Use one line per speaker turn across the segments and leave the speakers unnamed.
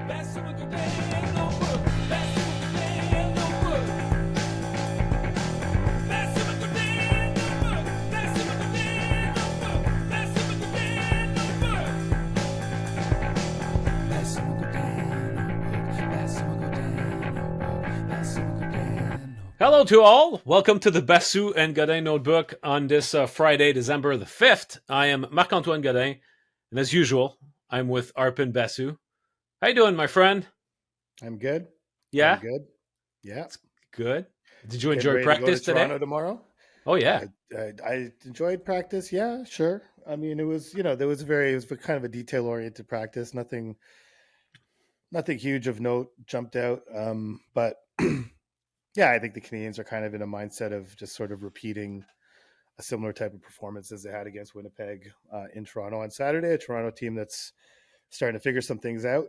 Hello to all. Welcome to the Basu and Godin Notebook on this Friday, December the 5th. I am Marc-Antoine Godin, and as usual, I'm with Arpin Basu. How you doing, my friend?
I'm good.
Yeah?
Yeah.
Good. Did you
Getting
enjoy
ready to go to
practice today?
Toronto tomorrow.
Oh, yeah.
I enjoyed practice. Yeah, sure. I mean, it was kind of a detail oriented practice. Nothing huge of note jumped out. But yeah, I think the Canadians are kind of in a mindset of just sort of repeating a similar type of performance as they had against Winnipeg in Toronto on Saturday. A Toronto team that's starting to figure some things out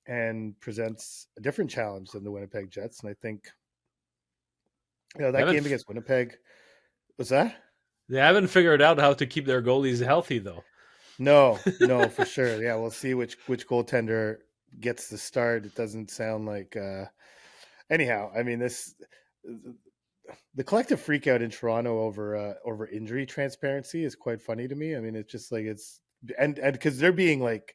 and presents a different challenge than the Winnipeg Jets. And I think that game against Winnipeg was that.
They haven't figured out how to keep their goalies healthy, though.
No, for sure. Yeah, we'll see which goaltender gets the start. It doesn't sound like. Anyhow, I mean the collective freakout in Toronto over injury transparency is quite funny to me. I mean, it's just like and because they're being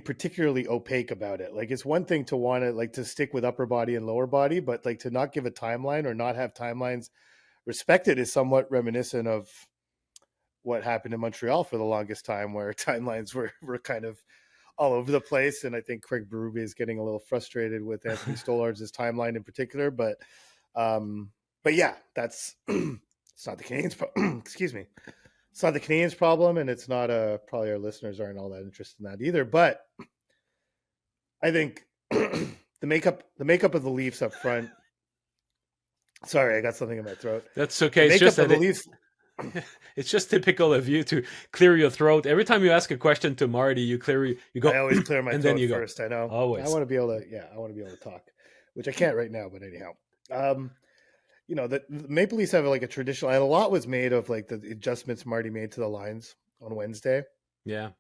particularly opaque about it. Like, it's one thing to want to to stick with upper body and lower body, but like to not give a timeline or not have timelines respected is somewhat reminiscent of what happened in Montreal for the longest time, where timelines were kind of all over the place. And I think Craig Berube is getting a little frustrated with Anthony Stollar's timeline in particular. But yeah, that's it's not the Canadians. Excuse me. It's not the Canadians' problem, and it's not probably our listeners aren't all that interested in that either. But I think the makeup of the Leafs up front. Sorry, I got something in my throat.
That's okay.
It's just the Leafs.
It's just typical of you to clear your throat. Every time you ask a question to Marty, you go.
I always clear my
and
throat
then you
first.
Go.
I know.
Always.
I want to be able to talk, which I can't right now. But anyhow, the Maple Leafs have like a traditional, and a lot was made of like the adjustments Marty made to the lines on Wednesday.
Yeah,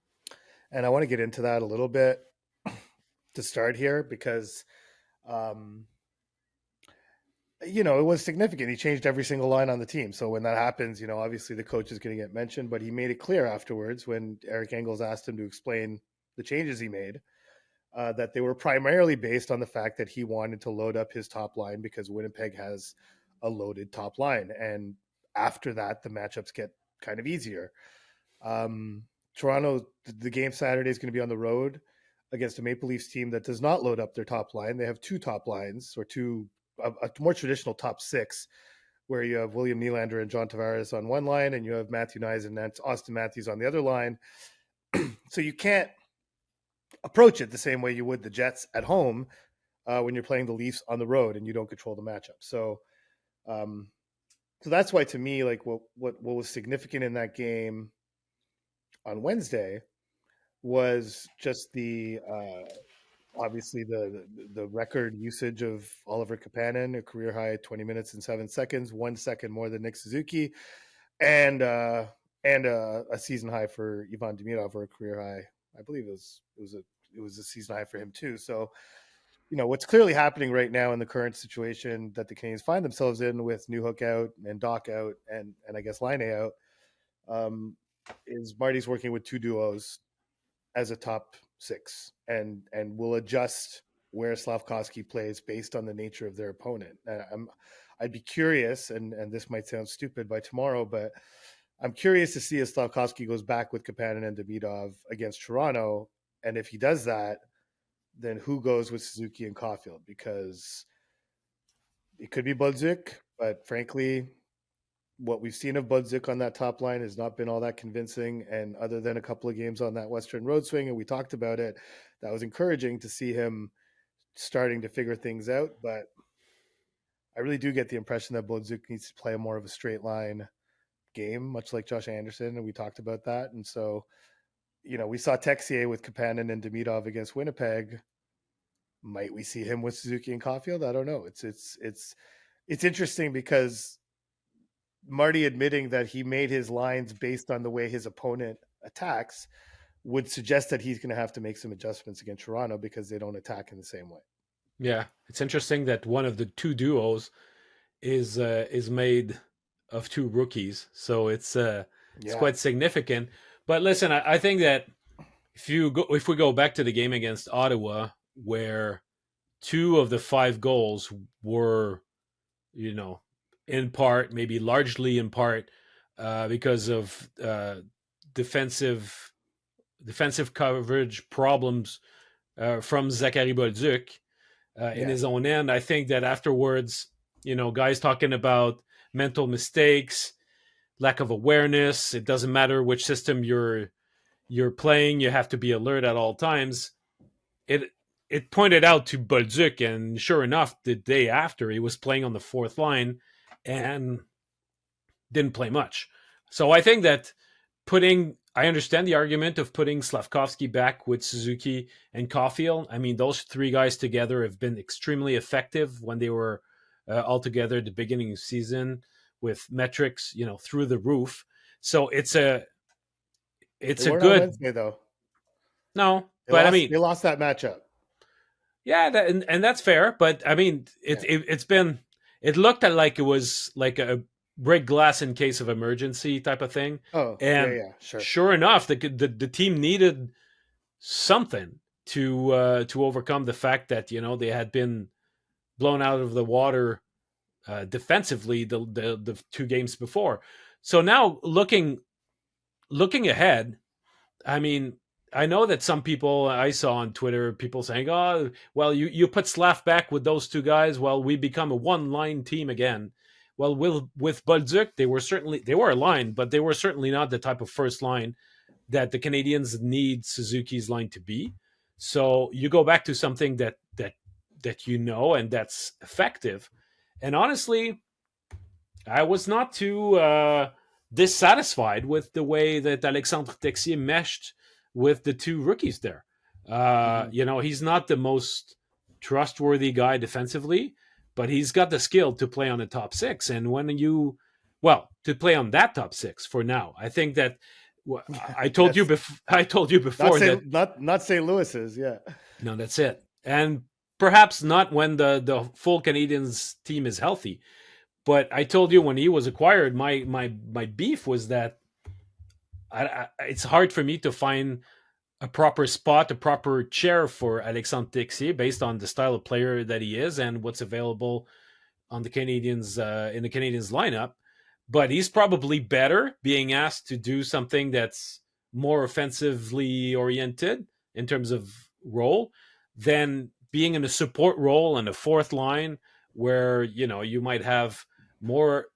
and I want to get into that a little bit to start here because, it was significant. He changed every single line on the team. So when that happens, obviously the coach is going to get mentioned, but he made it clear afterwards when Eric Engels asked him to explain the changes he made, that they were primarily based on the fact that he wanted to load up his top line because Winnipeg has a loaded top line. And after that, the matchups get kind of easier. Toronto, the game Saturday is going to be on the road against a Maple Leafs team that does not load up their top line. They have two top lines, or a more traditional top six, where you have William Nylander and John Tavares on one line, and you have Matthew Knies and Austin Matthews on the other line. So you can't approach it the same way you would the Jets at home when you're playing the Leafs on the road and you don't control the matchup. So that's why, to me, like what was significant in that game on Wednesday was just the obviously the record usage of Oliver Kapanen, a career high 20 minutes and 7 seconds, 1 second more than Nick Suzuki, and a season high for Ivan Demidov, or a career high. I believe it was a season high for him too. So, what's clearly happening right now in the current situation that the Canadians find themselves in, with Newhook out and Doc out and I guess Laine out, is Marty's working with two duos as a top six, and will adjust where Slafkovsky plays based on the nature of their opponent. I'd be curious, and this might sound stupid by tomorrow, but I'm curious to see if Slafkovsky goes back with Kapanen and Demidov against Toronto, and if he does that, then who goes with Suzuki and Caulfield? Because it could be Bolduc, but frankly, what we've seen of Bolduc on that top line has not been all that convincing. And other than a couple of games on that Western Road swing, and we talked about it, that was encouraging to see him starting to figure things out. But I really do get the impression that Bolduc needs to play more of a straight line game, much like Josh Anderson, and we talked about that. And so, we saw Texier with Kapanen and Demidov against Winnipeg. Might we see him with Suzuki and Caulfield? I don't know. It's interesting because Marty admitting that he made his lines based on the way his opponent attacks would suggest that he's going to have to make some adjustments against Toronto because they don't attack in the same way.
Yeah, it's interesting that one of the two duos is made of two rookies, so it's
Yeah.
quite significant. But listen, I think that if we go back to the game against Ottawa, where two of the five goals were, you know, in part, maybe largely in part, because of defensive defensive coverage problems from Zachary Bolduc in
Yeah.
his own end. I think that afterwards, guys talking about mental mistakes, lack of awareness. It doesn't matter which system you're playing; you have to be alert at all times. It it pointed out to Bolduc, and sure enough, the day after he was playing on the fourth line and didn't play much. So I think that I understand the argument of putting Slavkovsky back with Suzuki and Caulfield. I mean, those three guys together have been extremely effective when they were all together at the beginning of the season with metrics, through the roof. So
They
it's a
weren't on
good
Wednesday though.
no,
They
but I
lost.
mean,
They lost that matchup.
yeah, and that's fair. But I mean,
Yeah.
it looked at like it was like a break glass in case of emergency type of thing.
Oh, yeah,
And
yeah, sure.
sure enough, the team needed something to overcome the fact that they had been blown out of the water defensively the two games before. So now looking ahead, I mean, I know that some people I saw on Twitter, people saying, "Oh, well, you put Slav back with those two guys, well, we become a one line team again." Well, with Bolduc, they were a line, but they were certainly not the type of first line that the Canadians need Suzuki's line to be. So you go back to something that and that's effective. And honestly, I was not too dissatisfied with the way that Alexandre Texier meshed with the two rookies there.
Hmm.
He's not the most trustworthy guy defensively, but he's got the skill to play on the top six. And to play on that top six for now, I think that I told you
Yes.
before. I told you
Not
before that
St. Not St. Louis's. Yeah.
no, that's it, and perhaps not when the full Canadians team is healthy. But I told you when he was acquired, my beef was that it's hard for me to find a proper spot, a proper chair for Alexandre Texier based on the style of player that he is and what's available on the Canadians in the Canadians lineup. But he's probably better being asked to do something that's more offensively oriented in terms of role than being in a support role in a fourth line where you might have more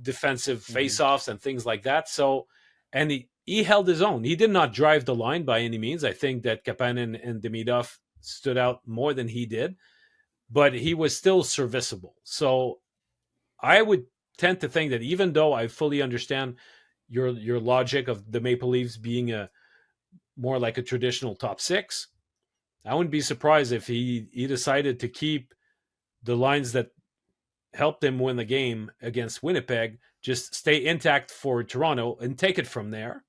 defensive
Hmm.
face-offs and things like that. So, and he held his own. He did not drive the line by any means. I think that Kapanen and Demidov stood out more than he did, but he was still serviceable. So I would tend to think that even though I fully understand your logic of the Maple Leafs being a more like a traditional top six, I wouldn't be surprised if he decided to keep the lines that helped him win the game against Winnipeg, just stay intact for Toronto and take it from there.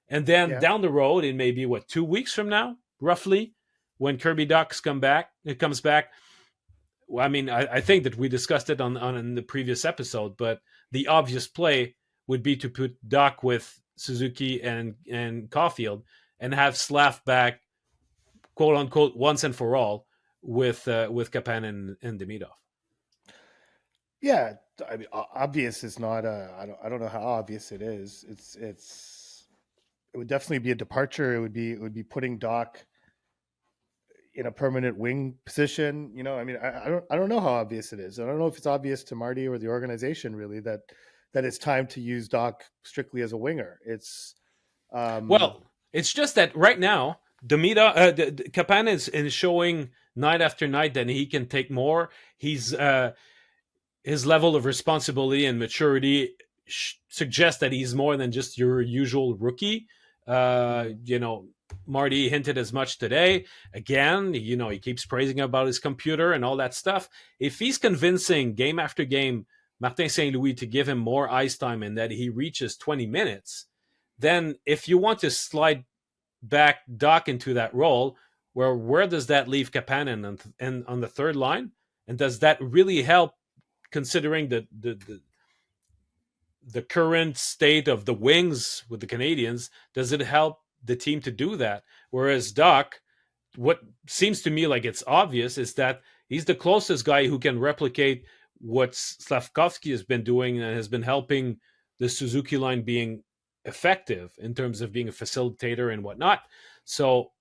And then
Yeah.
down the road, in maybe 2 weeks from now, roughly, when Kirby Ducks comes back. Well, I mean, I think that we discussed it on in the previous episode, but the obvious play would be to put Duck with Suzuki and Caulfield and have Slav back, quote unquote, once and for all with Kapan and Demidov.
Yeah. I mean, obvious is not. I don't know how obvious it is. It would definitely be a departure. It would be putting Doc in a permanent wing position. I mean, I don't know how obvious it is. I don't know if it's obvious to Marty or the organization really that it's time to use Doc strictly as a winger. It's um
Well, it's just that right now, Kapan is showing night after night that he can take more. His level of responsibility and maturity suggests that he's more than just your usual rookie. Uh,
mhm.
you know, Marty hinted as much today. Again, he keeps praising about his computer and all that stuff. If he's convincing game after game Martin St. Louis to give him more ice time and that he reaches 20 minutes, then if you want to slide back Doc into that role, where does that leave Kapanen and on the third line? And does that really help, considering the current state of the wings with the Canadians? Does it help the team to do that? Whereas Doc, what seems to me like it's obvious is that he's the closest guy who can replicate what Slavkovsky has been doing and has been helping the Suzuki line being effective in terms of being a facilitator and whatnot. So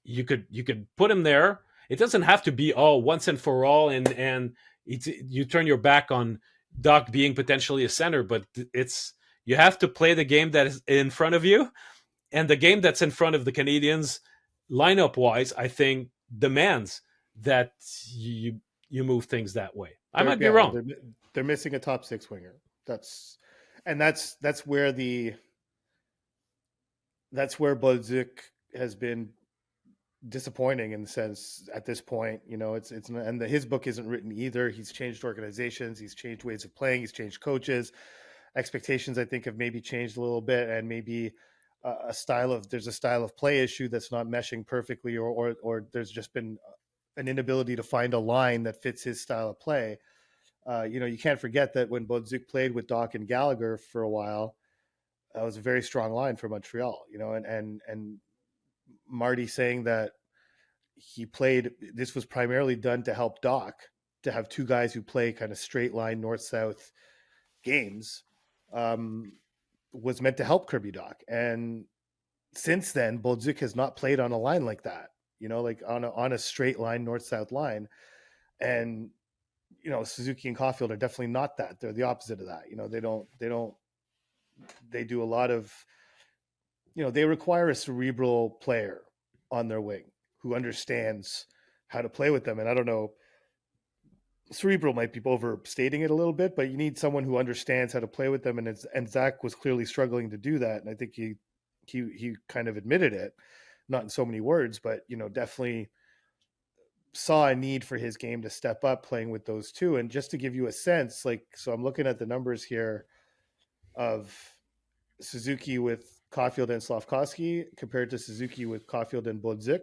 you could put him there. It doesn't have to be all once and for all, and you turn your back on Doc being potentially a center, but it's you have to play the game that is in front of you, and the game that's in front of the Canadians, lineup wise, I think demands that you move things that way. I
They're
might be
yeah,
wrong.
they're missing a top six winger. That's where Bolduc has been disappointing in the sense at this point. It's and his book isn't written either. He's changed organizations, he's changed ways of playing, he's changed coaches. Expectations, I think, have maybe changed a little bit, and maybe there's a style of play issue that's not meshing perfectly, or there's just been an inability to find a line that fits his style of play. You can't forget that when Bolduc played with Doc and Gallagher for a while, that was a very strong line for Montreal. And Marty saying that this was primarily done to help Doc to have two guys who play kind of straight line north south games, was meant to help Kirby Doc. And since then, Bolduc has not played on a line like that, like on a straight line north south line. And Suzuki and Caulfield are definitely not that. They're the opposite of that. They do a lot of, they require a cerebral player on their wing who understands how to play with them. And I don't know, cerebral might be overstating it a little bit, but you need someone who understands how to play with them. And Zach was clearly struggling to do that. And I think he kind of admitted it, not in so many words, but, definitely saw a need for his game to step up playing with those two. And just to give you a sense, so I'm looking at the numbers here of Suzuki with Caulfield and Slavkovsky compared to Suzuki with Caulfield and Bolduc.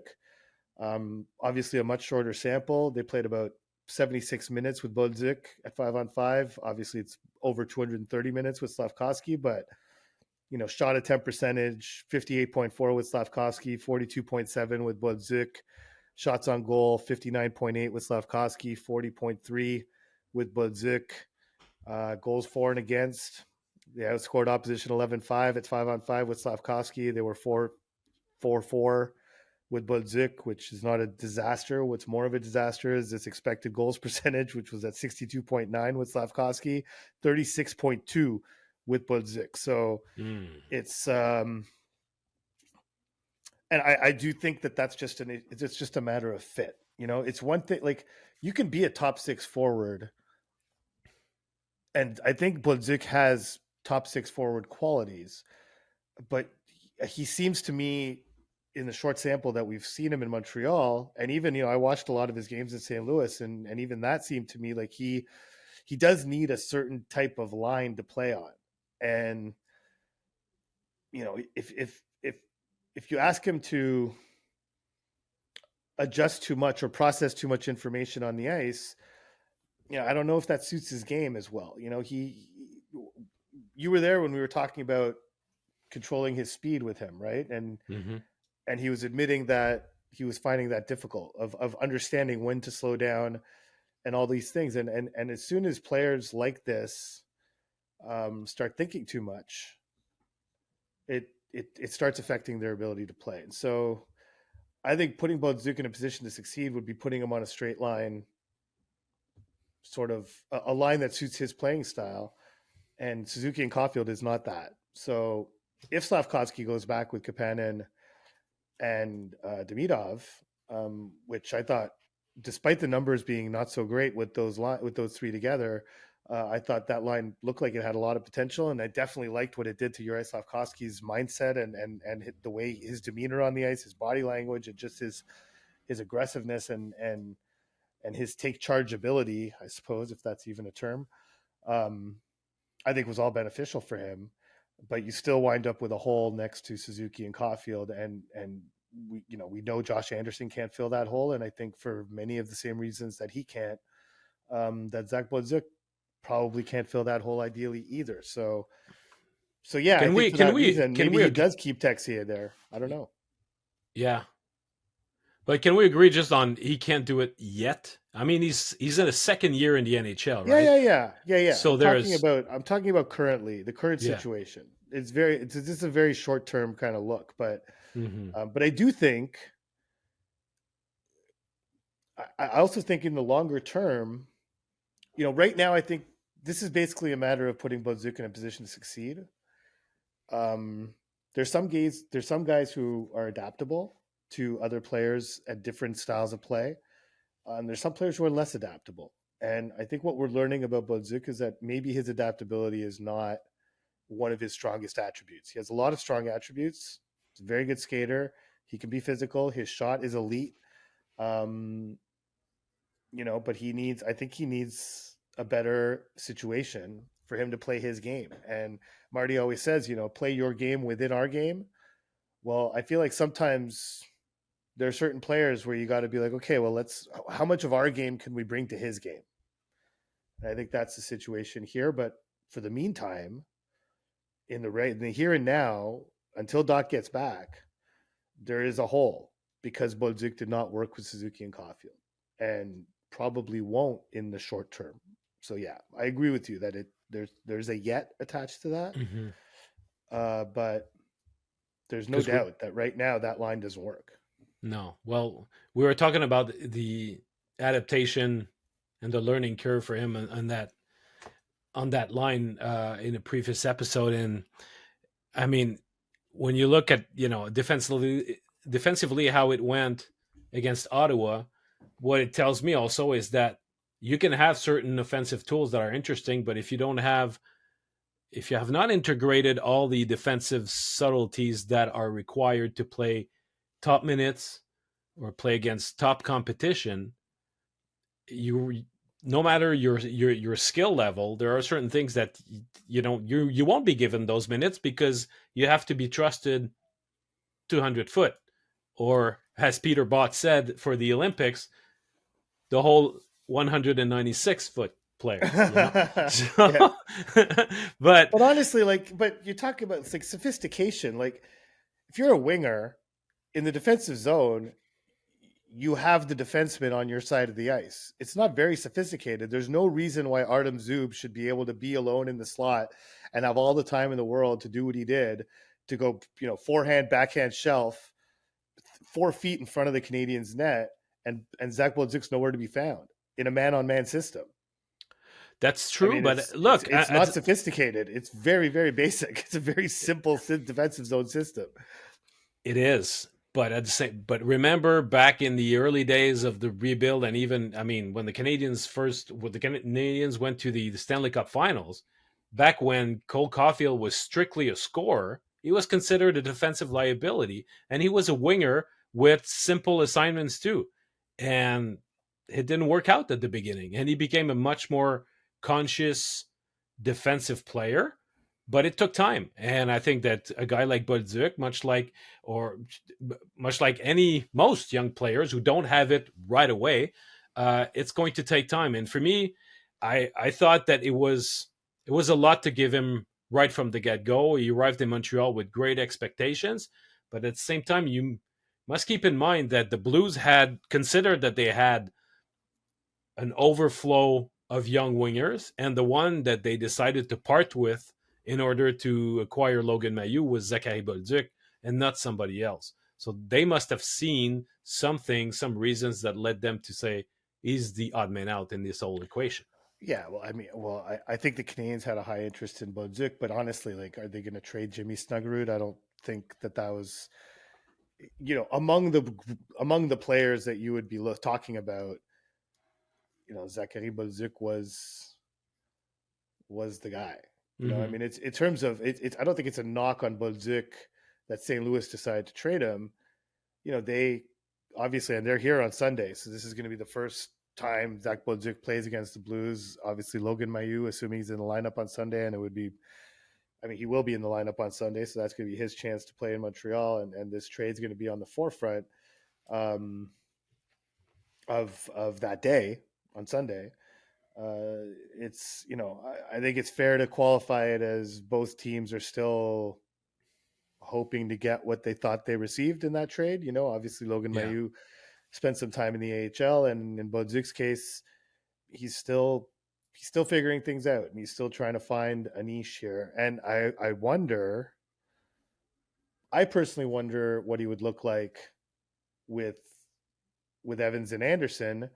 Obviously a much shorter sample. They played about 76 minutes with Bolduc at 5-on-5. Obviously it's over 230 minutes with Slavkovsky, but shot attempt percentage 58.4 with Slavkovsky, 42.7 with Bolduc. Shots on goal 59.8 with Slavkovsky, 40.3 with Bolduc. Goals for and against, they outscored opposition 11-5 at 5-on-5 with Slavkovsky. They were 4-4 with Bolduc, which is not a disaster. What's more of a disaster is this expected goals percentage, which was at 62.9 with Slavkovsky, 36.2 with Bolduc. So it's and I do think that's just it's just a matter of fit. It's one thing, like, you can be a top six forward, and I think Bolduc has top six forward qualities, but he seems to me, in the short sample that we've seen him in Montreal, and even I watched a lot of his games in St. Louis, and even that seemed to me like he does need a certain type of line to play on. And if you ask him to adjust too much or process too much information on the ice, I don't know if that suits his game as well. You were there when we were talking about controlling his speed with him, right? And he was admitting that he was finding that difficult of understanding when to slow down and all these things. And as soon as players like this start thinking too much, it starts affecting their ability to play. And so I think putting Bolduc in a position to succeed would be putting him on a straight line, sort of a line that suits his playing style. And Suzuki and Caulfield is not that. So if Slavkovsky goes back with Kapanen and Demidov, which I thought, despite the numbers being not so great with those three together, I thought that line looked like it had a lot of potential, and I definitely liked what it did to Yuri Slavkovsky's mindset and the way his demeanor on the ice, his body language, and just his aggressiveness and his take charge ability, I suppose, if that's even a term. I think was all beneficial for him. but you still wind up with a hole next to Suzuki and Caulfield, and we know Josh Anderson can't fill that hole, and I think for many of the same reasons that he can't, that Zach Bolduc probably can't fill that hole ideally either. So yeah, I
Can
think
we
for
can
that
we
reason,
can
maybe
we
he
ag-
does keep Texier there. I don't know.
yeah, but can we agree just on he can't do it yet? I mean, he's in a second year in the NHL,
Yeah,
right?
yeah, yeah, yeah, yeah.
So there's
I'm talking about currently the current
yeah.
situation. It's just a very short term kind of look,
Hmm.
but I do think I also think in the longer term, right now I think this is basically a matter of putting Bolduc in a position to succeed. Um, there's some guys who are adaptable to other players at different styles of play. And there's some players who are less adaptable. And I think what we're learning about Bolduc is that maybe his adaptability is not one of his strongest attributes. He has a lot of strong attributes. He's a very good skater. He can be physical. His shot is elite. Um, but I think he needs a better situation for him to play his game. And Marty always says, play your game within our game. Well, I feel like sometimes there are certain players where you got to be like, okay, well, how much of our game can we bring to his game? And I think that's the situation here. But for the meantime, in the here and now, until Doc gets back, there is a hole because Bolduc did not work with Suzuki and Caulfield, and probably won't in the short term. So yeah, I agree with you that there's a yet attached to that,
Hmm.
but there's no
Because
doubt that right now that line doesn't work.
no, well, we were talking about the adaptation and the learning curve for him on that line in a previous episode, and I mean, when you look at defensively how it went against Ottawa, what it tells me also is that you can have certain offensive tools that are interesting, but if you have not integrated all the defensive subtleties that are required to play top minutes or play against top competition, you no matter your skill level, there are certain things that you won't be given those minutes because you have to be trusted 200 foot, or as Peter Bott said for the Olympics, the whole 196-foot player.
Yeah,
So, but
but honestly, but you're talking about it's like sophistication. Like if you're a winger in the defensive zone, you have the defenseman on your side of the ice. It's not very sophisticated. There's no reason why Artem Zub should be able to be alone in the slot and have all the time in the world to do what he did, to go, forehand, backhand shelf 4 feet in front of the Canadians' net, and Zach Bolduc's nowhere to be found in a man-on-man system.
that's
I
true.
mean,
But
it's
look,
it's not sophisticated. It's very, very basic. It's a very simple defensive zone system.
it is. But at the same, but remember back in the early days of the rebuild, and even I mean, when the Canadians went to the Stanley Cup Finals, back when Cole Caulfield was strictly a scorer, he was considered a defensive liability, and he was a winger with simple assignments too, and it didn't work out at the beginning, and he became a much more conscious defensive player. But it took time, and I think that a guy like Bolduc, or much like any most young players who don't have it right away, it's going to take time. And for me, I thought that it was a lot to give him right from the get go. He arrived in Montreal with great expectations, but at the same time, you must keep in mind that the Blues had considered that they had an overflow of young wingers, and the one that they decided to part with in order to acquire Logan Mailloux was Zachary Bolduc and not somebody else. So they must have seen something, some reasons that led them to say he's the odd man out in this whole equation.
Yeah, well, I mean, I think the Canadians had a high interest in Bolduc, but honestly, like, are they going to trade Jimmy Snuggerud? I don't think that was, among the players that you would be talking about. Zachary Bolduc was the guy. I
Mm-hmm.
mean, it's in terms of it's. I don't think it's a knock on Bolduc that St. Louis decided to trade him. They obviously, and they're here on Sunday, so this is going to be the first time Zach Bolduc plays against the Blues. Obviously, Logan Mailloux, assuming he's in the lineup on Sunday, and it would be I mean, he will be in the lineup on Sunday, so that's going to be his chance to play in Montreal, and this trade's going to be on the forefront um, of that day on Sunday. It's I think it's fair to qualify it as both teams are still hoping to get what they thought they received in that trade. Obviously Logan
Yeah.
Mailloux spent some time in the AHL, and in Bolduc's case, he's still figuring things out, and he's still trying to find a niche here. And I personally wonder what he would look like with Evans and Anderson.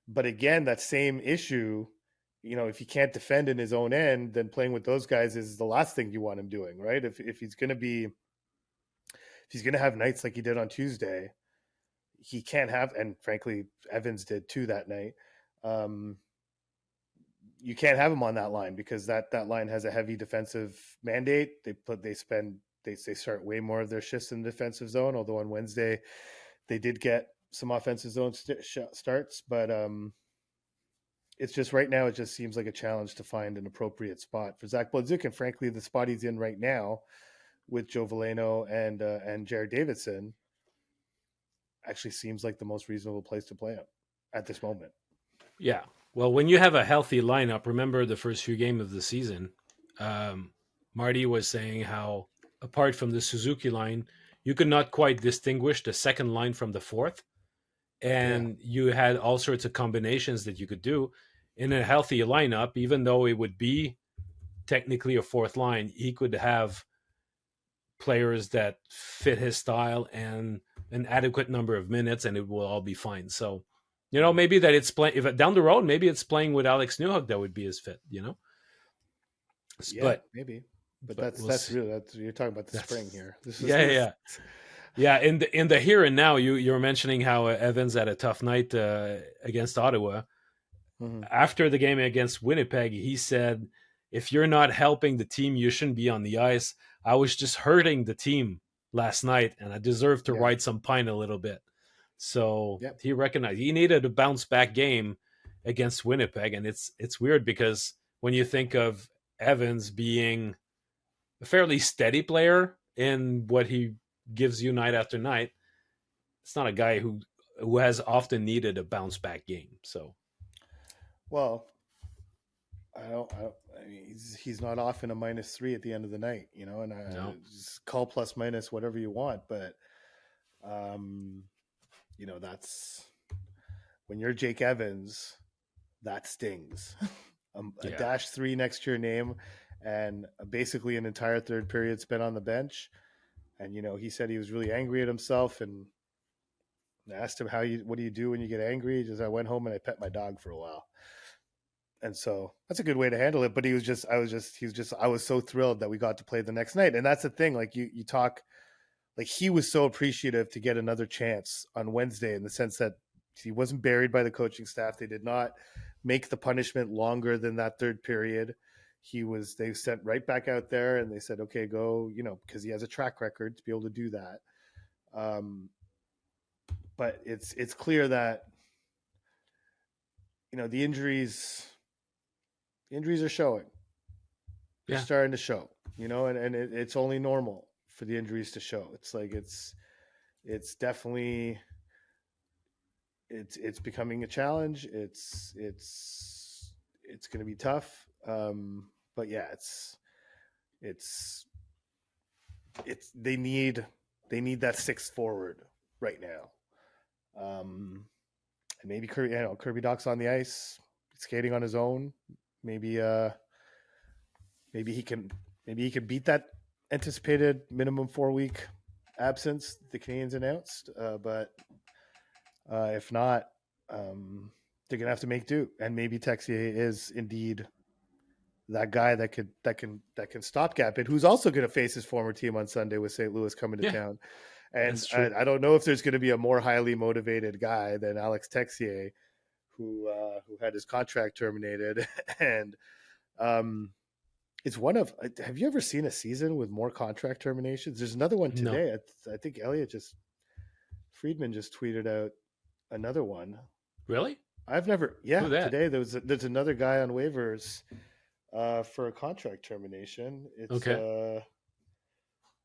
But again, that same issue, if he can't defend in his own end, then playing with those guys is the last thing you want him doing, right? If he's going to be, if he's going to have nights like he did on Tuesday, he can't have, and frankly, Evans did too that night. You can't have him on that line because that line has a heavy defensive mandate. They start way more of their shifts in the defensive zone. Although on Wednesday they did get some offensive zone starts, but it's just right now, it just seems like a challenge to find an appropriate spot for Zach Bolduc, and frankly, the spot he's in right now with Joe Veleno and Jared Davidson actually seems like the most reasonable place to play him at this moment.
Yeah. Well, when you have a healthy lineup, remember the first few games of the season, Marty was saying how, apart from the Suzuki line, you could not quite distinguish the second line from the fourth.
Yeah,
And you had all sorts of combinations that you could do in a healthy lineup, even though it would be technically a fourth line. He could have players that fit his style and an adequate number of minutes, and it will all be fine. So, maybe that it's playing. If down the road, maybe it's playing with Alex Newhook that would be his fit.
yeah,
But
maybe. But
but we'll
that's
see.
really, you're talking about the spring
That's
here.
yeah, yeah, yeah. Yeah, in the here and now, you're mentioning how Evans had a tough night against Ottawa.
Mhm.
After the game against Winnipeg, he said, "If you're not helping the team, you shouldn't be on the ice. I was just hurting the team last night, and I deserve to
Yeah,
ride some pine a little bit." So
yep,
he recognized he needed a bounce back game against Winnipeg, and it's weird because when you think of Evans being a fairly steady player in what he gives you night after night, it's not a guy who has often needed a bounce back game. So
well, I mean, he's not off in a -3 at the end of the night, and
no,
just call plus minus whatever you want, but um, that's when you're Jake Evans, that stings. A
yeah,
-3 next to your name, and basically an entire third period spent on the bench. And he said he was really angry at himself, and I asked him what do you do when you get angry? He just, I went home and I pet my dog for a while. And so that's a good way to handle it. But I was so thrilled that we got to play the next night. And that's the thing, like you talk, like he was so appreciative to get another chance on Wednesday, in the sense that he wasn't buried by the coaching staff. They did not make the punishment longer than that third period. They sent right back out there, and they said, okay, go, because he has a track record to be able to do that. But it's clear that, the injuries are showing. They're
yeah,
starting to show, and it's only normal for the injuries to show. It's like it's definitely it's becoming a challenge. It's going to be tough. But yeah, it's they need that sixth forward right now. And maybe Kirby Doc's on the ice, skating on his own. Maybe maybe he can beat that anticipated minimum 4-week absence the Canadians announced. But if not, they're gonna have to make do. And maybe Texier is indeed that guy that can stopgap it. Who's also going to face his former team on Sunday with St. Louis coming to
yeah.
town. And
That's true.
I don't know if there's going to be a more highly motivated guy than Alex Texier, who had his contract terminated. And it's one of. Have you ever seen a season with more contract terminations? There's another one
No,
today. I think Friedman just tweeted out another one.
really?
I've never.
Who
Yeah,
that?
today there's another guy on waivers. for a contract termination. It's
Okay,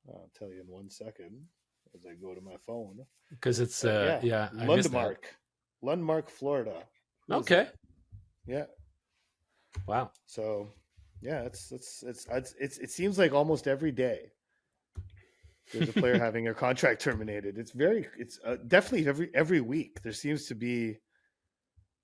I'll tell you in 1 second as I go to my phone.
because it's
But yeah,
yeah, I missed that.
Lundmark, Florida. Who is
Okay,
that? Yeah.
wow.
So yeah, it seems like almost every day there's a player having their contract terminated. It's definitely every week there seems to be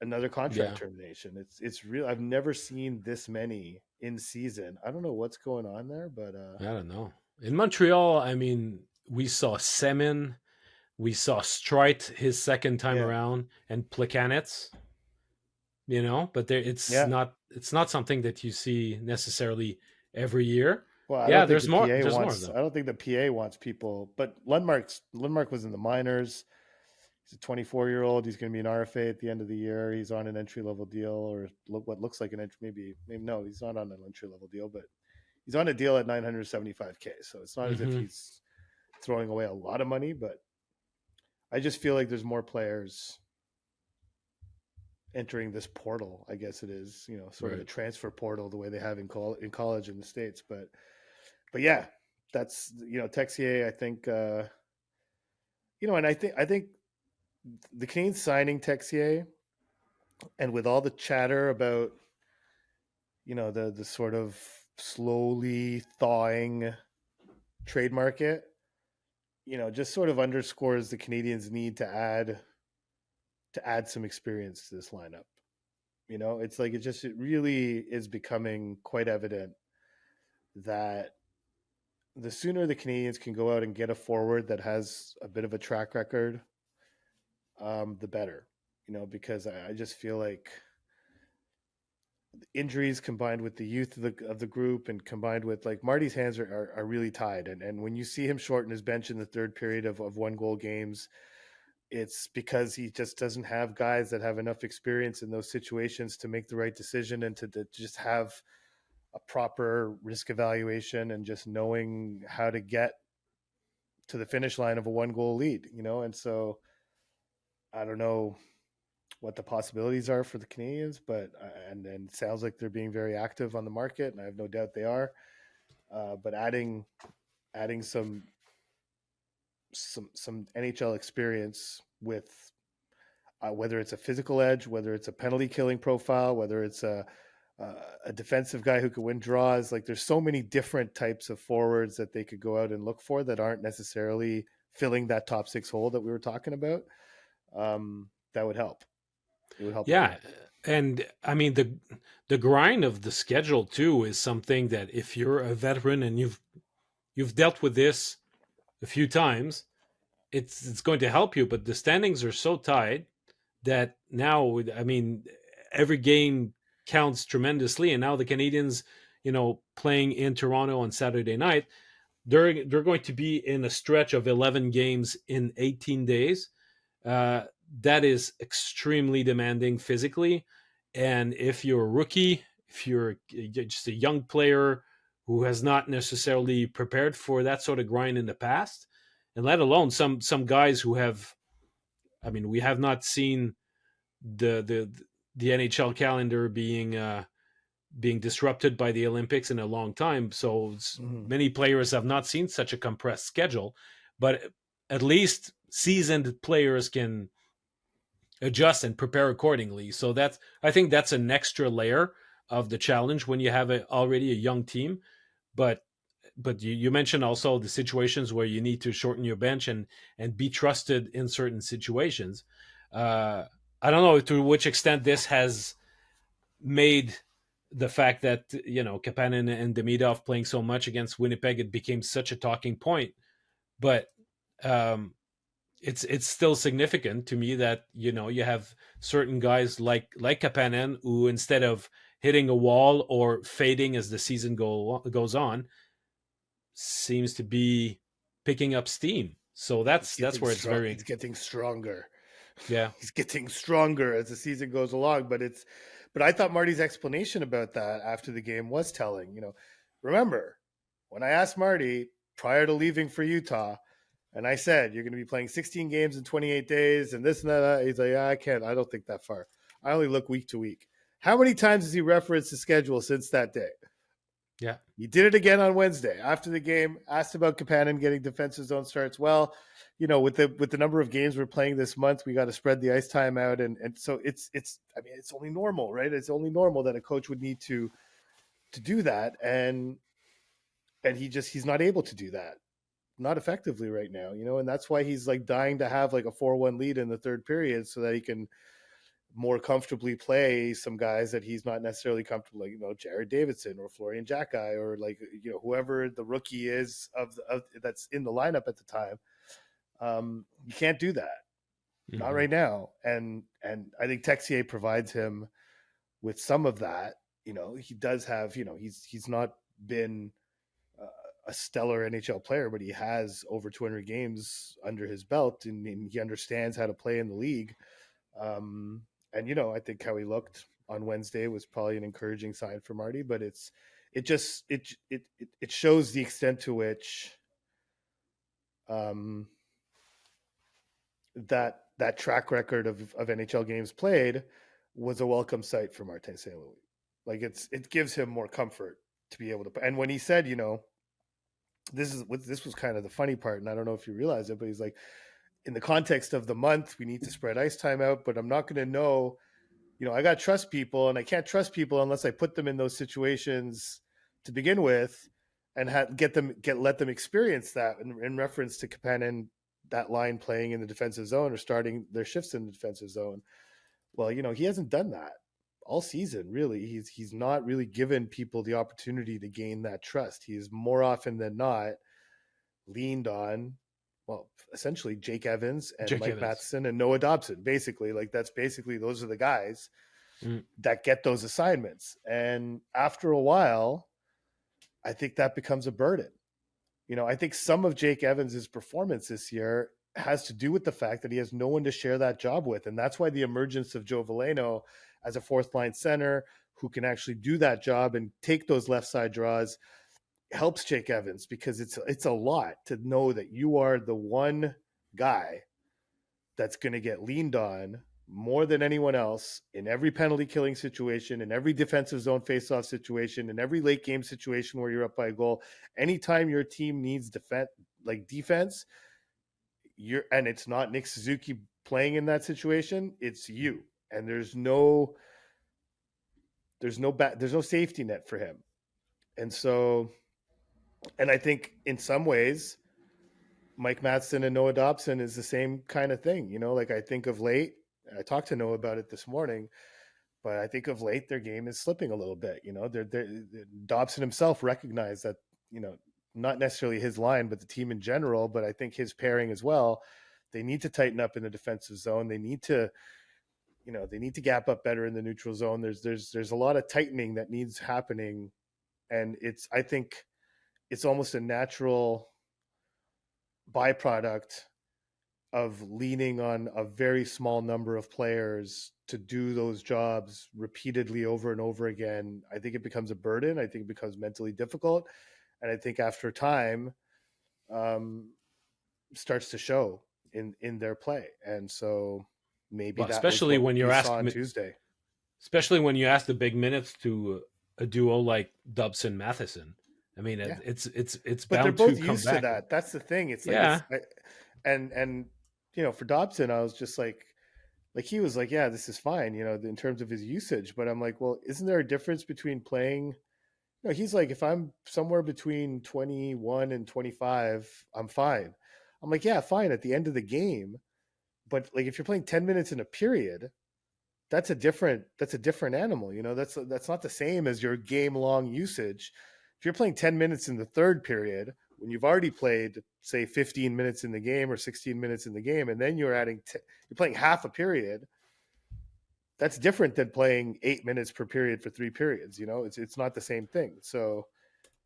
another contract
Yeah,
termination. It's real. I've never seen this many in season. I don't know what's going on there, but
I don't know. In Montreal, I mean, we saw Semin, we saw Strite his second time
yeah,
around, and Plekanec. But there,
yeah.
it's not something that you see necessarily every year.
Well, I
Yeah,
don't think
there's
the
more.
PA
There's more of
wants.
them.
I don't think the PA wants people. But Lundmark was in the minors. He's a 24-year-old. He's going to be an RFA at the end of the year. He's on an entry level deal, or what looks like an entry. Maybe no, he's not on an entry level deal, but he's on a deal at 975K. So it's not as if
Hmm.
he's throwing away a lot of money. But I just feel like there's more players entering this portal. I guess it is, sort of a
Right.
transfer portal, the way they have in college in the States. But yeah, that's Texier. I think and I think the Canadiens signing Texier, and with all the chatter about the sort of slowly thawing trade market, just sort of underscores the Canadiens' need to add some experience to this lineup. It's like it really is becoming quite evident that the sooner the Canadiens can go out and get a forward that has a bit of a track record, the better. Because I just feel like injuries combined with the youth of the group, and combined with, like, Marty's hands are really tied, and when you see him shorten his bench in the third period of 1 goal games, it's because he just doesn't have guys that have enough experience in those situations to make the right decision, and to just have a proper risk evaluation, and just knowing how to get to the finish line of a 1 goal lead, and so I don't know what the possibilities are for the Canadians, but and it sounds like they're being very active on the market, and I have no doubt they are. But adding some NHL experience with, whether it's a physical edge, whether it's a penalty killing profile, whether it's a defensive guy who could win draws. Like, there's so many different types of forwards that they could go out and look for that aren't necessarily filling that top six hole that we were talking about. That would help. It would help a
Yeah,
lot.
and I mean the grind of the schedule too is something that if you're a veteran and you've dealt with this a few times, it's going to help you. But the standings are so tight that now, I mean, every game counts tremendously. And now the Canadians, playing in Toronto on Saturday night, they're going to be in a stretch of 11 games in 18 days. Uh, that is extremely demanding physically. And if you're a rookie, if you're just a young player who has not necessarily prepared for that sort of grind in the past, and let alone some guys who have, I mean, we have not seen the NHL calendar being disrupted by the Olympics in a long time. So
Mm-hmm.
many players have not seen such a compressed schedule, but at least seasoned players can adjust and prepare accordingly. So I think that's an extra layer of the challenge when you have already a young team. But you mentioned also the situations where you need to shorten your bench and be trusted in certain situations. I don't know to which extent this has made the fact that Kapanen and Demidov playing so much against Winnipeg, it became such a talking point. But um, it's still significant to me that you have certain guys like Kapanen who, instead of hitting a wall or fading as the season goes on, seems to be picking up steam. So
He's
that's
getting
where it's
strong. He's
very,
getting stronger.
yeah.
He's getting stronger as the season goes along. But I thought Marty's explanation about that after the game was telling. Remember when I asked Marty prior to leaving for Utah, and I said you're going to be playing 16 games in 28 days, and this and that. He's like, yeah, I can't. I don't think that far. I only look week to week. How many times has he referenced the schedule since that day?
Yeah.
He did it again on Wednesday after the game. Asked about Kapanen getting defensive zone starts. Well, with the number of games we're playing this month, we got to spread the ice time out, and so it's. I mean, it's only normal, right? It's only normal that a coach would need to do that, and he's not able to do that, not effectively right now, and that's why he's like dying to have like a 4-1 lead in the third period so that he can more comfortably play some guys that he's not necessarily comfortable, like Jared Davidson or Florian Jacki or like whoever the rookie is of that's in the lineup at the time. You can't do that, not right now. And I think Texier provides him with some of that. He does have, he's not been a stellar NHL player, but he has over 200 games under his belt, and he understands how to play in the league. And I think how he looked on Wednesday was probably an encouraging sign for Marty, but it shows the extent to which that track record of NHL games played was a welcome sight for Martin St. Louis. Like it gives him more comfort to be able to. And when he said, this was kind of the funny part, and I don't know if you realize it, but he's like, in the context of the month, we need to spread ice time out, but I'm not going to know, I got to trust people, and I can't trust people unless I put them in those situations to begin with and let them experience that in reference to Kapanen, that line playing in the defensive zone or starting their shifts in the defensive zone. Well, he hasn't done that all season, really. He's not really given people the opportunity to gain that trust. He's more often than not leaned on, well, essentially Jake Evans and Mike Matheson and Noah Dobson. Basically, those are the guys that get those assignments. And after a while, I think that becomes a burden. I think some of Jake Evans' performance this year has to do with the fact that he has no one to share that job with. And that's why the emergence of Joe Veleno as a fourth line center who can actually do that job and take those left side draws helps Jake Evans, because it's a lot to know that you are the one guy that's going to get leaned on more than anyone else in every penalty killing situation, in every defensive zone faceoff situation, in every late game situation where you're up by a goal. Anytime your team needs defense, and it's not Nick Suzuki playing in that situation, it's you. And there's no safety net for him. And so, and I think in some ways, Mike Matheson and Noah Dobson is the same kind of thing. Like I think of late, I talked to Noah about it this morning, but I think of late their game is slipping a little bit. Dobson himself recognized that, not necessarily his line, but the team in general, but I think his pairing as well, they need to tighten up in the defensive zone. They need to, gap up better in the neutral zone. There's a lot of tightening that needs happening. And I think it's almost a natural byproduct of leaning on a very small number of players to do those jobs repeatedly over and over again. I think it becomes a burden. I think it becomes mentally difficult. And I think after time, starts to show in their play. And so maybe that
especially when you're asked
on Tuesday.
Especially when you ask the big minutes to a duo like Dobson Matheson. I mean, it's
but
bound
they're both
to come
used
back.
to that. That's the thing. It's like, and for Dobson, I was just like he was like, yeah, this is fine, in terms of his usage. But I'm like, well, isn't there a difference between playing? He's like, if I'm somewhere between 21 and 25, I'm fine. I'm like, yeah, fine at the end of the game. But like, if you're playing 10 minutes in a period, that's a different animal. That's not the same as your game long usage. If you're playing 10 minutes in the third period, when you've already played, say, 15 minutes in the game or 16 minutes in the game, and then you're playing half a period, that's different than playing 8 minutes per period for 3 periods. It's not the same thing. So,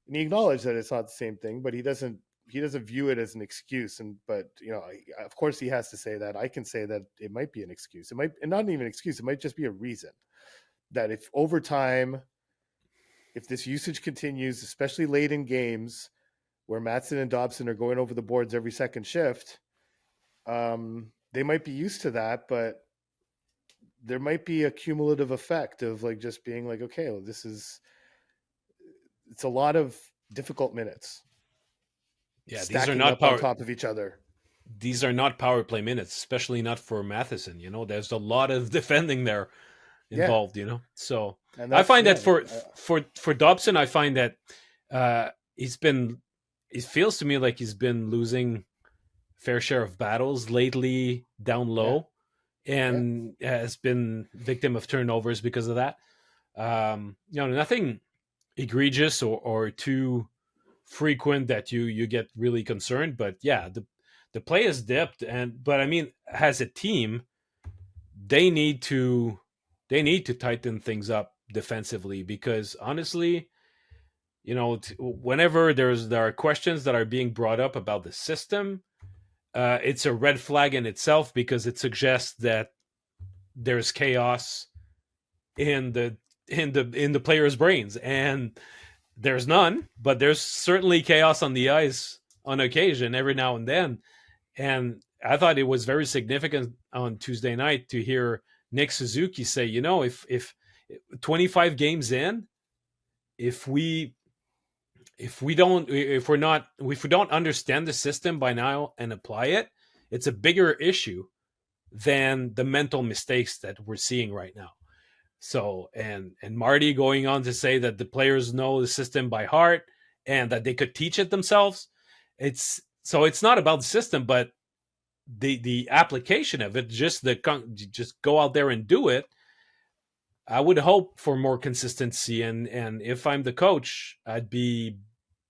and he acknowledged that it's not the same thing, but he doesn't view it as an excuse. But of course he has to say that. I can say that it might be an excuse. It might, and not even an excuse. It might just be a reason that if over time, if this usage continues, especially late in games where Matheson and Dobson are going over the boards every second shift, they might be used to that, but there might be a cumulative effect of like just being like, okay, well, it's a lot of difficult minutes
Yeah,
stacking up on top of each other.
these are not power play minutes, especially not for Matheson. There's a lot of defending there
Yeah,
involved. So
and
I
that's
find that
yeah,
for Dobson, I find that he's been. It feels to me like he's been losing fair share of battles lately down
yeah,
low,
yeah.
and has been victim of turnovers because of that. Nothing egregious or too frequent that you get really concerned, but yeah, the play has dipped, but I mean, as a team, they need to they need to tighten things up defensively because honestly, whenever there are questions that are being brought up about the system, it's a red flag in itself because it suggests that there's chaos in the players' brains, and there's none, but there's certainly chaos on the ice on occasion every now and then. And I thought it was very significant on Tuesday night to hear Nick Suzuki say, if 25 games in, if we if we don't understand the system by now and apply it, it's a bigger issue than the mental mistakes that we're seeing right now. So and Marty going on to say that the players know the system by heart and that they could teach it themselves. It's not about the system, but the application of it, just go out there and do it. I would hope for more consistency, and if I'm the coach, I'd be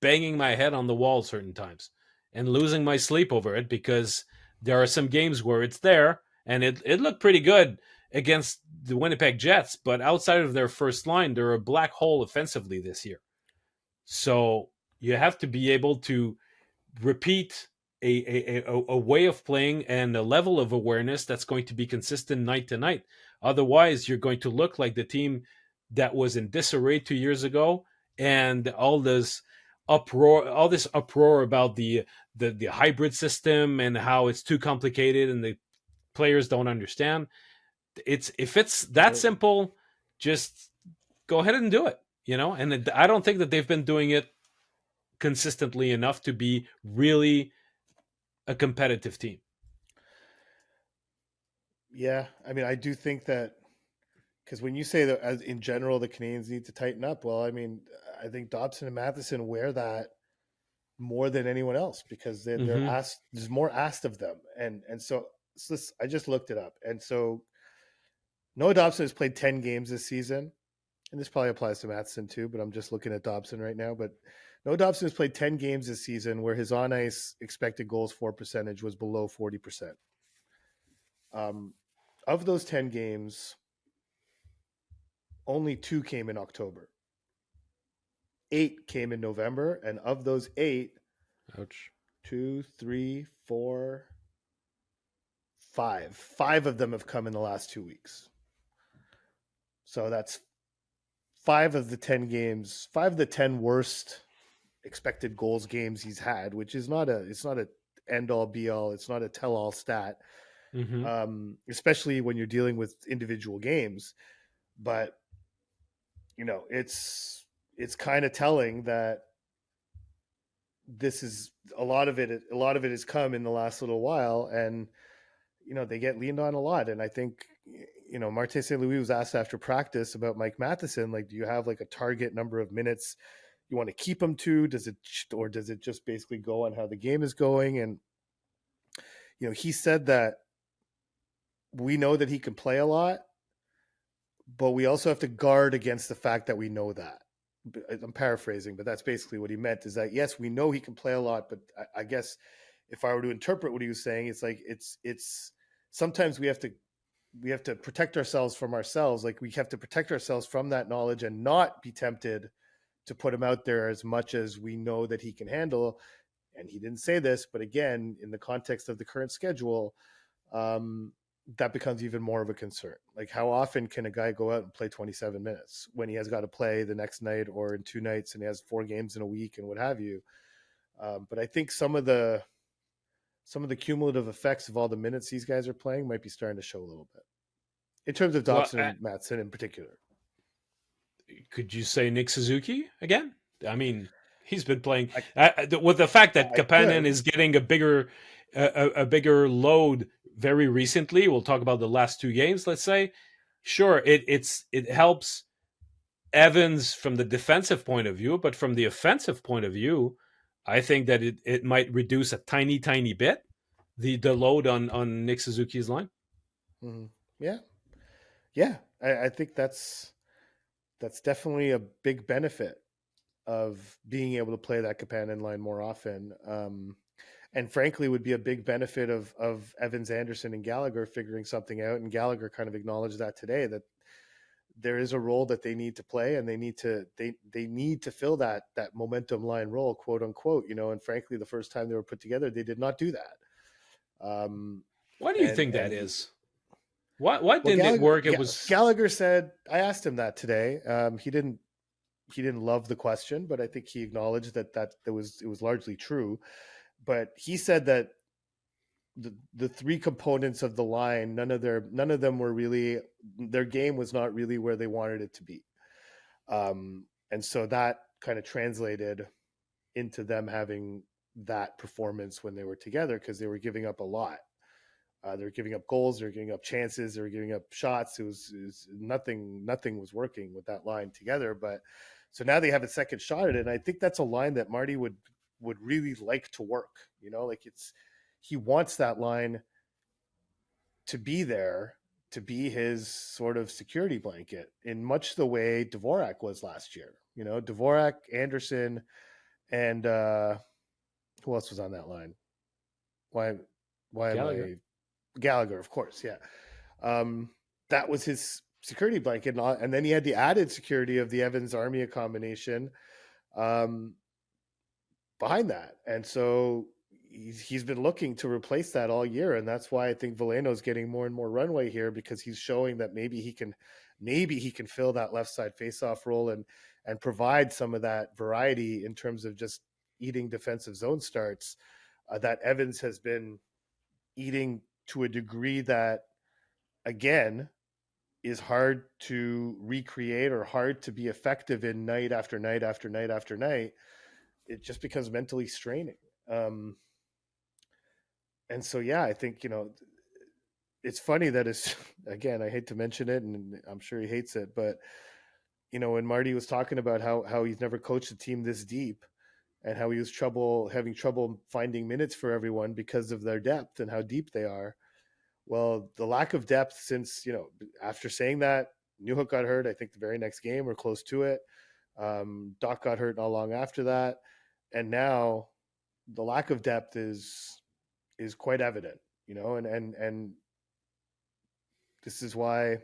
banging my head on the wall certain times and losing my sleep over it because there are some games where it's there and it looked pretty good against the Winnipeg Jets, but outside of their first line, they're a black hole offensively this year. So you have to be able to repeat a way of playing and a level of awareness that's going to be consistent night to night. Otherwise, you're going to look like the team that was in disarray 2 years ago, and all this uproar about the hybrid system and how it's too complicated and the players don't understand. It's if it's that
Well,
simple, just go ahead and do it. And I don't think that they've been doing it consistently enough to be really a competitive team.
yeah, I mean, I do think that because when you say that as in general the Canadians need to tighten up, well, I mean, I think Dobson and Matheson wear that more than anyone else because they're
Mm-hmm.
asked. There's more asked of them, so I just looked it up, and so Noah Dobson has played 10 games this season, and this probably applies to Matheson too. But I'm just looking at Dobson right now. But Noah Dobson has played 10 games this season where his on ice expected goals for percentage was below 40%. Um, of those 10 games, only two came in October. 8 came in November, and of those 8,
Ouch.
two, three, four, five. Five of them have come in the last 2 weeks. So that's 5 of the 10 games, 5 of the 10 worst expected goals games he's had, which is not a end all be all. It's not a tell all stat,
Mm-hmm.
especially when you're dealing with individual games. But it's kind of telling that this is a lot of it. A lot of it has come in the last little while, and they get leaned on a lot. And I think Martin St. Louis was asked after practice about Mike Matheson, like, do you have like a target number of minutes you want to keep him to? Does it just basically go on how the game is going? And he said that we know that he can play a lot, but we also have to guard against the fact that we know that. I'm paraphrasing, but that's basically what he meant, is that yes, we know he can play a lot, but I guess if I were to interpret what he was saying, it's like it's sometimes we have to protect ourselves from ourselves. Like, we have to protect ourselves from that knowledge and not be tempted to put him out there as much as we know that he can handle. And he didn't say this, but again, in the context of the current schedule, that becomes even more of a concern. Like, how often can a guy go out and play 27 minutes when he has got to play the next night or in 2 nights and he has 4 games in a week and what have you? But I think some of the cumulative effects of all the minutes these guys are playing might be starting to show a little bit. in terms of
Well,
Dobson and Matheson in particular.
could you say Nick Suzuki again? I mean, he's been playing
I,
with the fact that
I
Kapanen
could.
is getting a bigger load very recently. We'll talk about the last two games. Let's say, sure, it helps Evans from the defensive point of view, but from the offensive point of view, I think that it might reduce a tiny bit the load on Nick Suzuki's line.
Mm-hmm. Yeah, yeah. I think that's definitely a big benefit of being able to play that Kapanen line more often. And frankly, would be a big benefit of Evans, Anderson, and Gallagher figuring something out. And Gallagher kind of acknowledged that today, that there is a role that they need to play, and they need to fill that momentum line role, quote unquote. And frankly, the first time they were put together, they did not do that.
Why do you think that
And
is? Why
well,
didn't it work? It was
Gallagher said, I asked him that today. He didn't love the question, but I think he acknowledged that it was largely true. But he said that the three components of the line, none of them were really, their game was not really where they wanted it to be. And so that kind of translated into them having that performance when they were together, because they were giving up a lot. They were giving up goals, they were giving up chances, they were giving up shots. It was nothing was working with that line together. But so now they have a second shot at it, and I think that's a line that Marty would really like to work. Like he wants that line to be there, to be his sort of security blanket, in much the way Dvorak was last year. Dvorak, Anderson, and who else was on that line? Why am
Gallagher.
I Gallagher? Of course, yeah. That was his security blanket, and then he had the added security of the Evans Armia combination um, behind that, and so he's been looking to replace that all year, and that's why I think Veleno's getting more and more runway here, because he's showing that maybe he can fill that left side faceoff role and provide some of that variety in terms of just eating defensive zone starts that Evans has been eating to a degree that, again, is hard to recreate or hard to be effective in night after night after night after night. It just becomes mentally straining. And so, yeah, I think, it's funny that it's, again, I hate to mention it, and I'm sure he hates it, but, when Marty was talking about how he's never coached a team this deep, and how he was having trouble finding minutes for everyone because of their depth and how deep they are. Well, the lack of depth since, after saying that, Newhook got hurt, I think the very next game or close to it. Doc got hurt not long after that. And now the lack of depth is quite evident, and this is why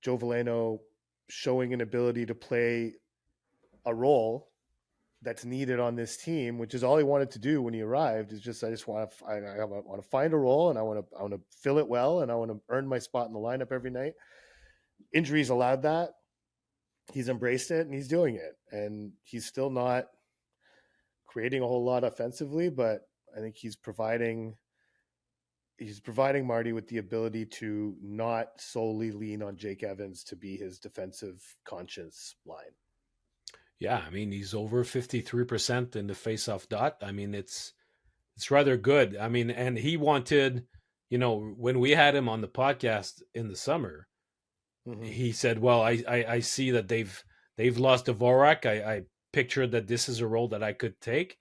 Joe Veleno showing an ability to play a role that's needed on this team, which is all he wanted to do when he arrived, is just, I want to find a role, and I want to fill it well, and I want to earn my spot in the lineup every night. Injuries allowed that. He's embraced it, and he's doing it, and he's still not creating a whole lot offensively, but I think he's providing Marty with the ability to not solely lean on Jake Evans to be his defensive conscience line.
Yeah, I mean he's over 53% in the face-off dot. I mean it's rather good. I mean, and he wanted, when we had him on the podcast in the summer,
Mm-hmm.
he said, "Well, I see that they've lost Dvorak. I pictured that this is a role that I could take."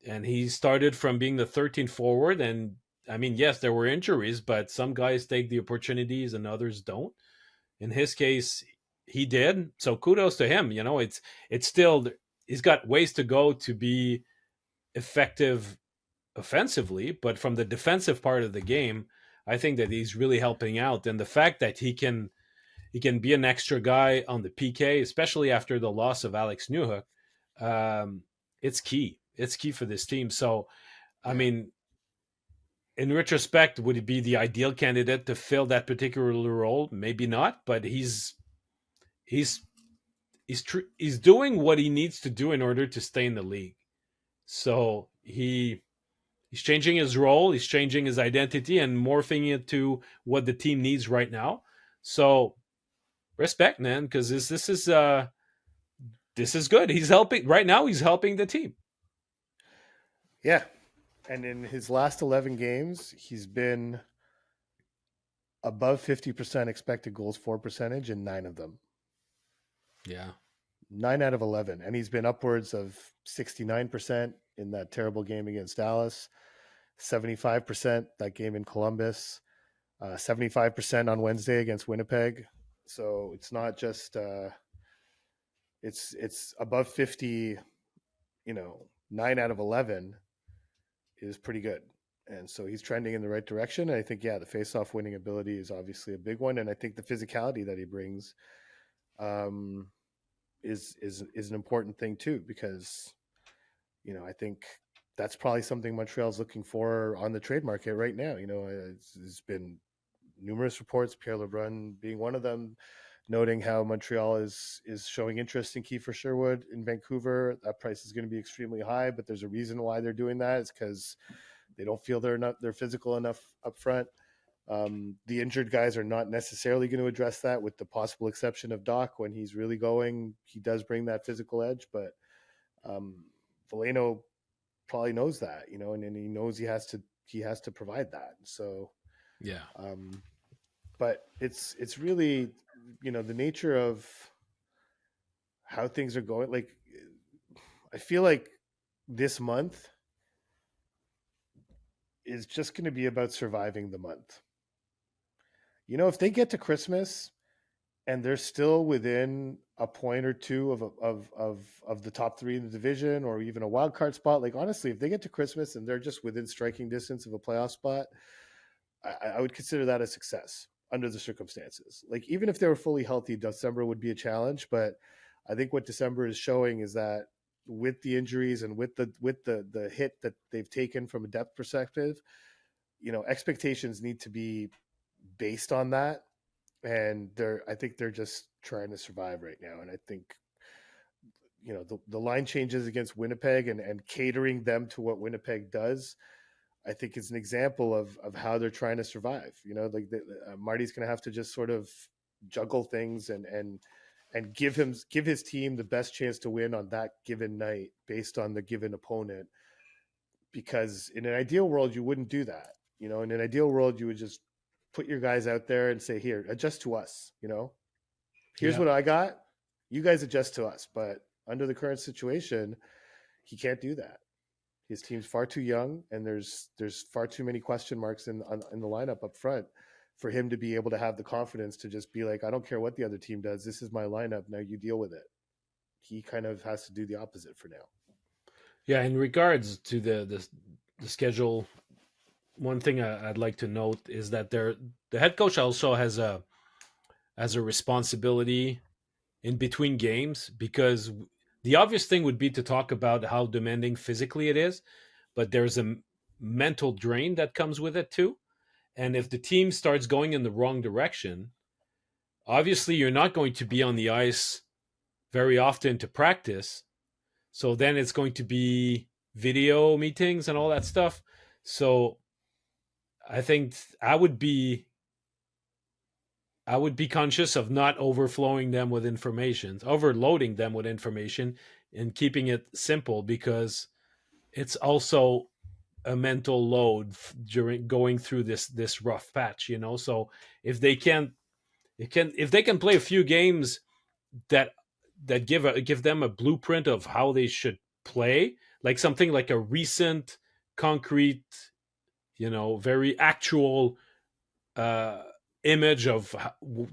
And he started from being the 13th forward, and I mean, yes, there were injuries, but some guys take the opportunities and others don't. In his case, he did. So kudos to him. It's still, he's got ways to go to be effective offensively, but from the defensive part of the game, I think that he's really helping out. And the fact that he can be an extra guy on the PK, especially after the loss of Alex Newhook, it's key. It's key for this team. So, I
Yeah.
mean, in retrospect, would he be the ideal candidate to fill that particular role? Maybe not, but he's he's doing what he needs to do in order to stay in the league. So He's changing his role, he's changing his identity, and morphing it to what the team needs right now. So respect, man, because this is good. He's helping right now. He's helping the team.
Yeah, and in his last 11 games, he's been above 50% expected goals for percentage in 9 of them.
Yeah,
9 out of 11, and he's been upwards of 69% in that terrible game against Dallas, 75% that game in Columbus, 75% on Wednesday against Winnipeg. So it's not just it's above 50. 9 out of 11 is pretty good. And so he's trending in the right direction. And I think, yeah, the face-off winning ability is obviously a big one, and I think the physicality that he brings um, is an important thing too, because I think that's probably something Montreal's looking for on the trade market right now. It's been numerous reports, Pierre Lebrun being one of them, noting how Montreal is showing interest in Kiefer Sherwood in Vancouver. That price is going to be extremely high, but there's a reason why they're doing that. It's because they don't feel they're physical enough up front. The injured guys are not necessarily going to address that, with the possible exception of Doc. When he's really going, he does bring that physical edge, but Veleno probably knows that, and he knows he has to provide that. So,
yeah,
but it's really, the nature of how things are going. Like, I feel like this month is just going to be about surviving the month. If they get to Christmas and they're still within a point or two of the top three in the division, or even a wild card spot, like, honestly, if they get to Christmas and they're just within striking distance of a playoff spot, I would consider that a success under the circumstances. Like, even if they were fully healthy, December would be a challenge. But I think what December is showing is that with the injuries and with the hit that they've taken from a depth perspective, expectations need to be based on that. And I think they're just trying to survive right now. And I think, the line changes against Winnipeg and catering them to what Winnipeg does, I think is an example of how they're trying to survive. Like, Marty's going to have to just sort of juggle things and give his team the best chance to win on that given night based on the given opponent. Because in an ideal world, you wouldn't do that. In an ideal world, you would just put your guys out there and say, here, adjust to us. Here's
yeah,
what I got. You guys adjust to us. But under the current situation, he can't do that. His team's far too young, and there's far too many question marks in the lineup up front for him to be able to have the confidence to just be like, I don't care what the other team does. This is my lineup. Now you deal with it. He kind of has to do the opposite for now.
yeah. In regards to the schedule, one thing I'd like to note is that the head coach also has a responsibility in between games, because the obvious thing would be to talk about how demanding physically it is, but there's a mental drain that comes with it too. And if the team starts going in the wrong direction, obviously you're not going to be on the ice very often to practice. So then it's going to be video meetings and all that stuff. So I think I would be conscious of not overflowing them with information, overloading them with information, and keeping it simple, because it's also a mental load during going through this rough patch. So if they can, if they can play a few games that give them a blueprint of how they should play, like something like a recent, concrete, very actual uh, image of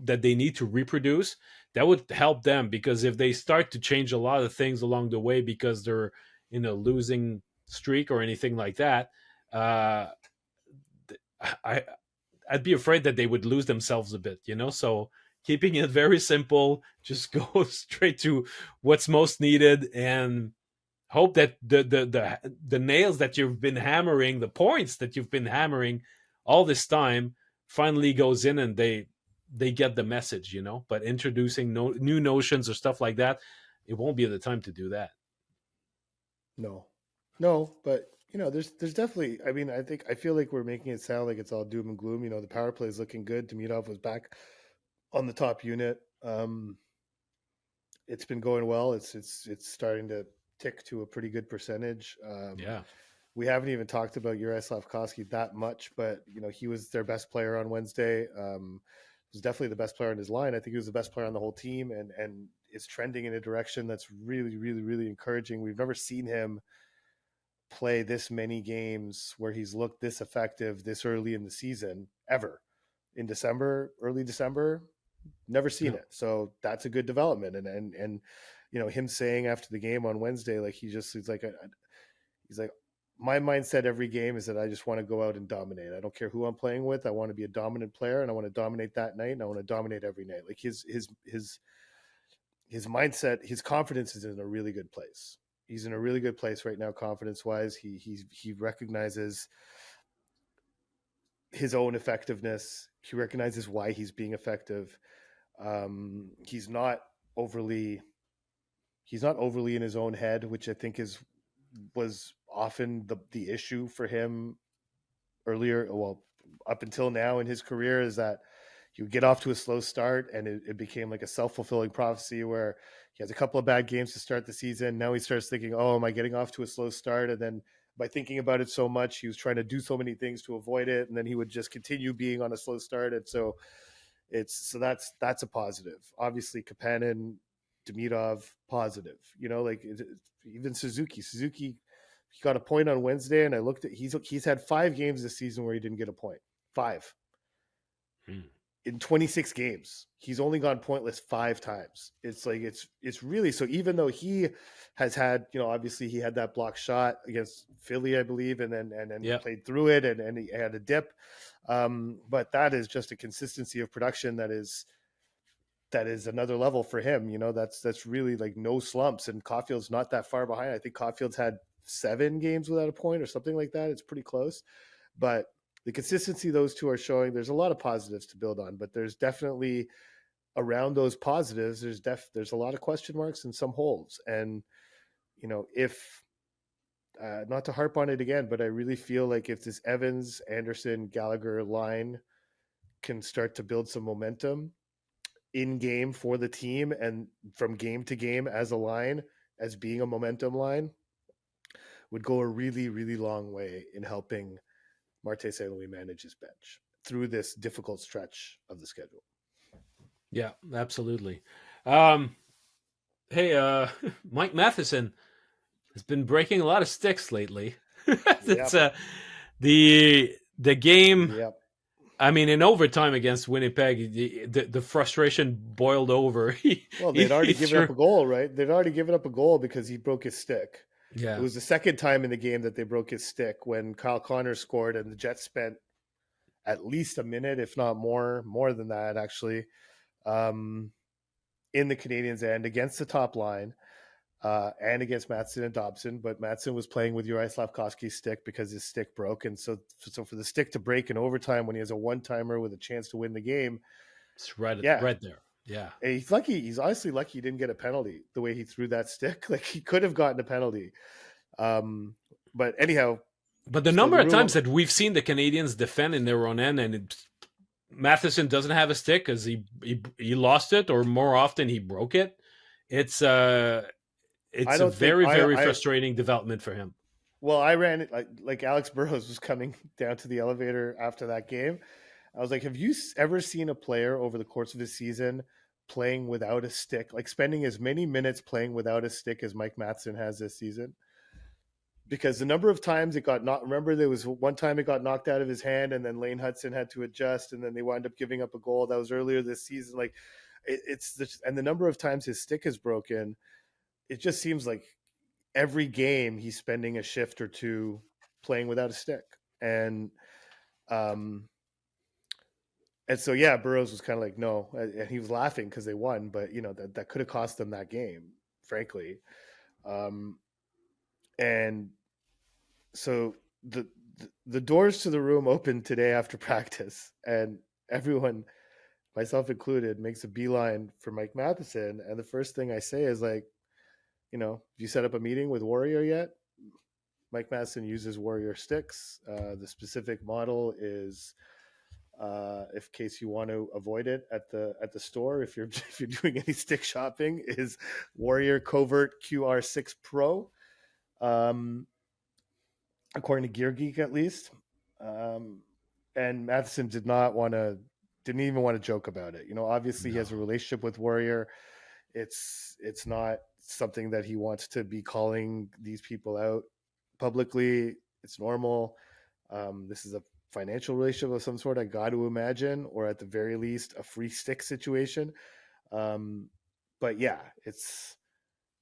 that they need to reproduce, that would help them. Because if they start to change a lot of things along the way because they're in a losing streak or anything like that, uh, I I'd be afraid that they would lose themselves a bit. So keeping it very simple, just go straight to what's most needed, and hope that the nails that you've been hammering, the points that you've been hammering all this time, finally goes in, and they get the message. But introducing new notions or stuff like that, it won't be the time to do that.
No, no, but there's definitely. I mean, I feel like we're making it sound like it's all doom and gloom. The power play is looking good. Demidov was back on the top unit. It's been going well. It's starting to tick to a pretty good percentage.
Yeah.
We haven't even talked about Juraj Slavkovsky that much, but he was their best player on Wednesday. Was definitely the best player on his line. I think he was the best player on the whole team, and is trending in a direction that's really, really, really encouraging. We've never seen him play this many games where he's looked this effective this early in the season ever. In December, early December, never seen
No.
it. So that's a good development. And him saying after the game on Wednesday, like he's like, my mindset every game is that I just want to go out and dominate. I don't care who I'm playing with. I want to be a dominant player, and I want to dominate that night, and I want to dominate every night. Like his mindset, his confidence is in a really good place. He's in a really good place right now, confidence wise. He recognizes his own effectiveness. He recognizes why he's being effective. He's not overly in his own head, which I think was often the issue for him earlier. Well, up until now in his career, is that he would get off to a slow start, and it became like a self-fulfilling prophecy where he has a couple of bad games to start the season. Now he starts thinking, oh, am I getting off to a slow start? And then by thinking about it so much, he was trying to do so many things to avoid it, and then he would just continue being on a slow start. And so that's a positive. Obviously, Kapanen, Demidov, positive. Like even Suzuki, he got a point on Wednesday, and I looked at he's had 5 games this season where he didn't get a point. 5
Hmm.
in 26 games. He's only gone pointless 5 times. It's like it's really, so even though he has had, obviously he had that block shot against Philly, I believe, and then
Yep.
played through it, and he had a dip. But that is just a consistency of production that is another level for him. That's really like no slumps, and Caulfield's not that far behind. I think Caulfield's had 7 games without a point or something like that. It's pretty close, but the consistency those two are showing, there's a lot of positives to build on, but there's definitely around those positives, there's a lot of question marks and some holes. And if not to harp on it again, but I really feel like if this Evans, Anderson, Gallagher line can start to build some momentum in game for the team and from game to game as a line, as being a momentum line, would go a really, really long way in helping Martin St. Louis manage his bench through this difficult stretch of the schedule.
Yeah, absolutely. Um, hey, Mike Matheson has been breaking a lot of sticks lately. It's
Yep.
the game.
Yep.
I mean, in overtime against Winnipeg, the frustration boiled over.
Well,
He,
they'd already
he
given
threw,
up a goal, right? They'd already given up a goal because he broke his stick. It
yeah,
was the second time in the game that they broke his stick when Kyle Connor scored, and the Jets spent at least a minute, if not more than that, actually, um, in the Canadiens' end against the top line. And against Matheson and Dobson, but Matheson was playing with Juraj Slavkovsky's stick because his stick broke, and so for the stick to break in overtime when he has a one-timer with a chance to win the game,
it's right
yeah,
right there. Yeah,
he's lucky. He's honestly lucky he didn't get a penalty the way he threw that stick. Like he could have gotten a penalty. But anyhow,
but the
so
number
the
of times
rule.
that we've seen the Canadians defend in their own end, and Matheson doesn't have a stick because he lost it, or more often he broke it. It's uh,
I
it's a
don't think
very very
I
frustrating development for him.
well, I ran it like Alex Burrows was coming down to the elevator after that game. I was like, have you ever seen a player over the course of his season playing without a stick, like spending as many minutes playing without a stick as Mike Matheson has this season? Because the number of times it got not, remember there was one time it got knocked out of his hand, and then Lane Hudson had to adjust, and then they wound up giving up a goal that was earlier this season. Like and the number of times his stick is broken, it just seems like every game he's spending a shift or two playing without a stick. Um and so yeah, Burrows was kind of like no, and he was laughing because they won, but that could have cost them that game, frankly. Um and so the doors to the room opened today after practice, and everyone, myself included, makes a beeline for Mike Matheson. And the first thing I say is like, have you set up a meeting with Warrior yet? Mike Matheson uses Warrior sticks. The specific model is, if case you want to avoid it at the store, if you're if you're doing any stick shopping, is Warrior Covert QR6 Pro. Um, According to Gear Geek, at least. Um, and Matheson didn't even want to joke about it. Obviously he
No.
has a relationship with Warrior. It's not something that he wants to be calling these people out publicly. It's normal. This is a financial relationship of some sort, I got to imagine, or at the very least, a free stick situation. Um, but yeah, it's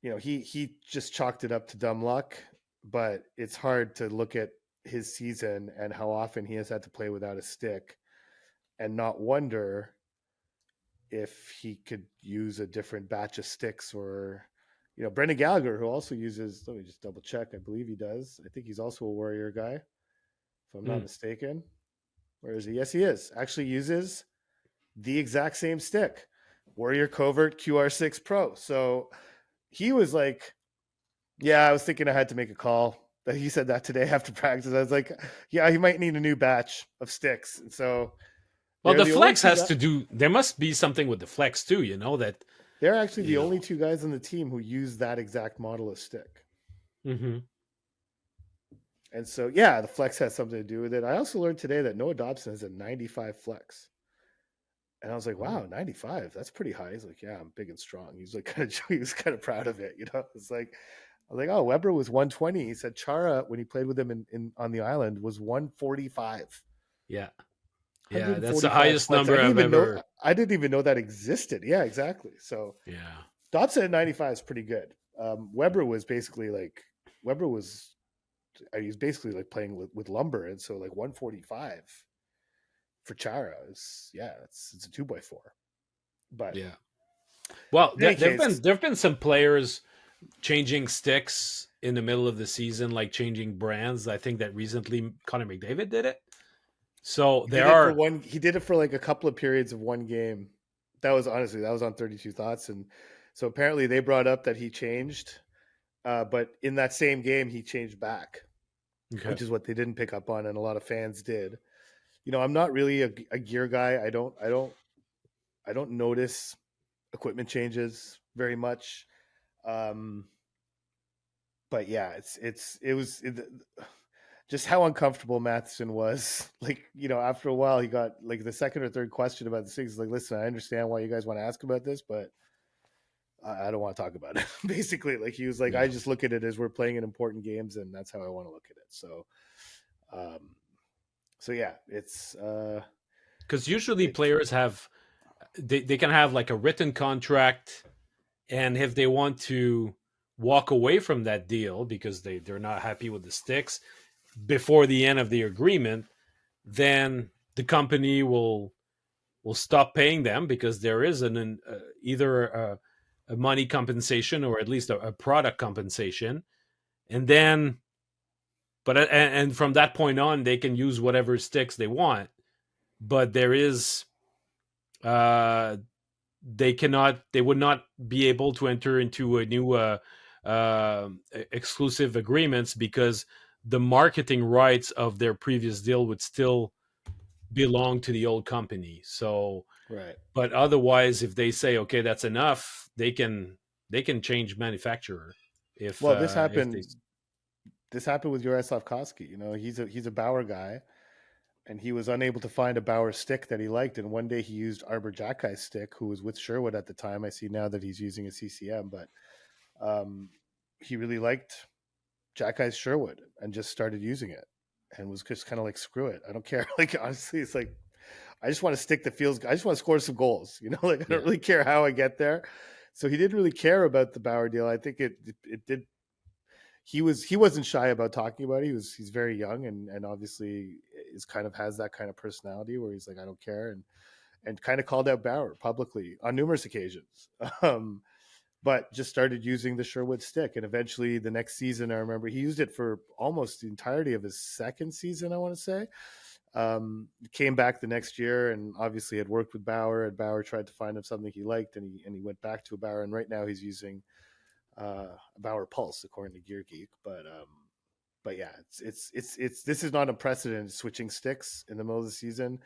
he just chalked it up to dumb luck. But it's hard to look at his season and how often he has had to play without a stick and not wonder if he could use a different batch of sticks, or Brendan Gallagher, who also uses, let me just double check, I believe he does, I think he's also a Warrior guy, if I'm not
Mm.
mistaken. Where is he? Yes, he is. Actually uses the exact same stick, Warrior Covert QR6 Pro. So he was like, yeah, I was thinking I had to make a call. He said that today after practice. I was like, yeah, he might need a new batch of sticks. And so
Well,
they're
the
the only
flex
two
has
guys.
to do. There must be something with the flex too. That
They're actually
you
the only
know.
two guys on the team who use that exact model of stick.
Mm-hmm.
And so, yeah, the flex has something to do with it. I also learned today that Noah Dobson has a 95 flex. And I was like,
Oh.
wow, 95, that's pretty high. He's like, yeah, I'm big and strong. He's like, he was kind of proud of it. It's like, I was like, oh, Weber was 120. He said Chara, when he played with him in on the island, was 145.
Yeah, yeah, that's the
145
highest
flex.
number I've ever.
I didn't even know that existed. Yeah, exactly. So
Yeah.
Dobson at 95 is pretty good. Weber was basically like Weber was he was basically like playing with lumber, and so like 145 for Chara is, yeah, it's a 2x4. But
Yeah. Well,
in any case,
there've been some players changing sticks in the middle of the season, like changing brands. I think that recently Connor McDavid did it. So
he
there
did it for
are.
one. He did it for like a couple of periods of one game. That was on 32 Thoughts, and so apparently they brought up that he changed, but in that same game he changed back,
Okay.
which is what they didn't pick up on, and a lot of fans did. I'm not really a gear guy. I don't notice equipment changes very much. Um, but yeah, just how uncomfortable Matheson was. Like, after a while, he got like the second or third question about the things. He's like, listen, I understand why you guys want to ask about this, but I don't want to talk about it. Basically, like he was like, I
Yeah.
just look at it as we're playing in important games, and that's how I want to look at it. So, um, so yeah,
Because usually
it's
players have they can have like a written contract, and if they want to walk away from that deal because they're not happy with the sticks before the end of the agreement, then the company will stop paying them because there is either a money compensation or at least a product compensation, and then and from that point on they can use whatever sticks they want, but there is uh they would not be able to enter into a new exclusive agreements because the marketing rights of their previous deal would still belong to the old company. So,
right.
but otherwise, if they say okay, that's enough, they can change manufacturer
Well,
if they.
this happened with Jaroslav Koski. He's a Bauer guy, and he was unable to find a Bauer stick that he liked. And one day he used Arbor Jackie's stick, who was with Sherwood at the time. I see now that he's using a CCM, but um, he really liked Jackie's Sherwood and just started using it, and was just kind of like, screw it, I don't care. Like, honestly, it's like, I just want to stick that feels. I just want to score some goals. Like, I don't
Yeah.
really care how I get there. So he didn't really care about the Bauer deal. I think it did. He wasn't shy about talking about it. He's very young, and obviously is kind of has that kind of personality where he's like, I don't care, and kind of called out Bauer publicly on numerous occasions. Um, but just started using the Sherwood stick, and eventually the next season, I remember he used it for almost the entirety of his second season, I want to say. Came back the next year, and obviously had worked with Bauer, and Bauer tried to find him something he liked, and he went back to a Bauer, and right now he's using a Bauer Pulse according to Gear Geek. But But yeah, it's this is not unprecedented switching sticks in the middle of the season.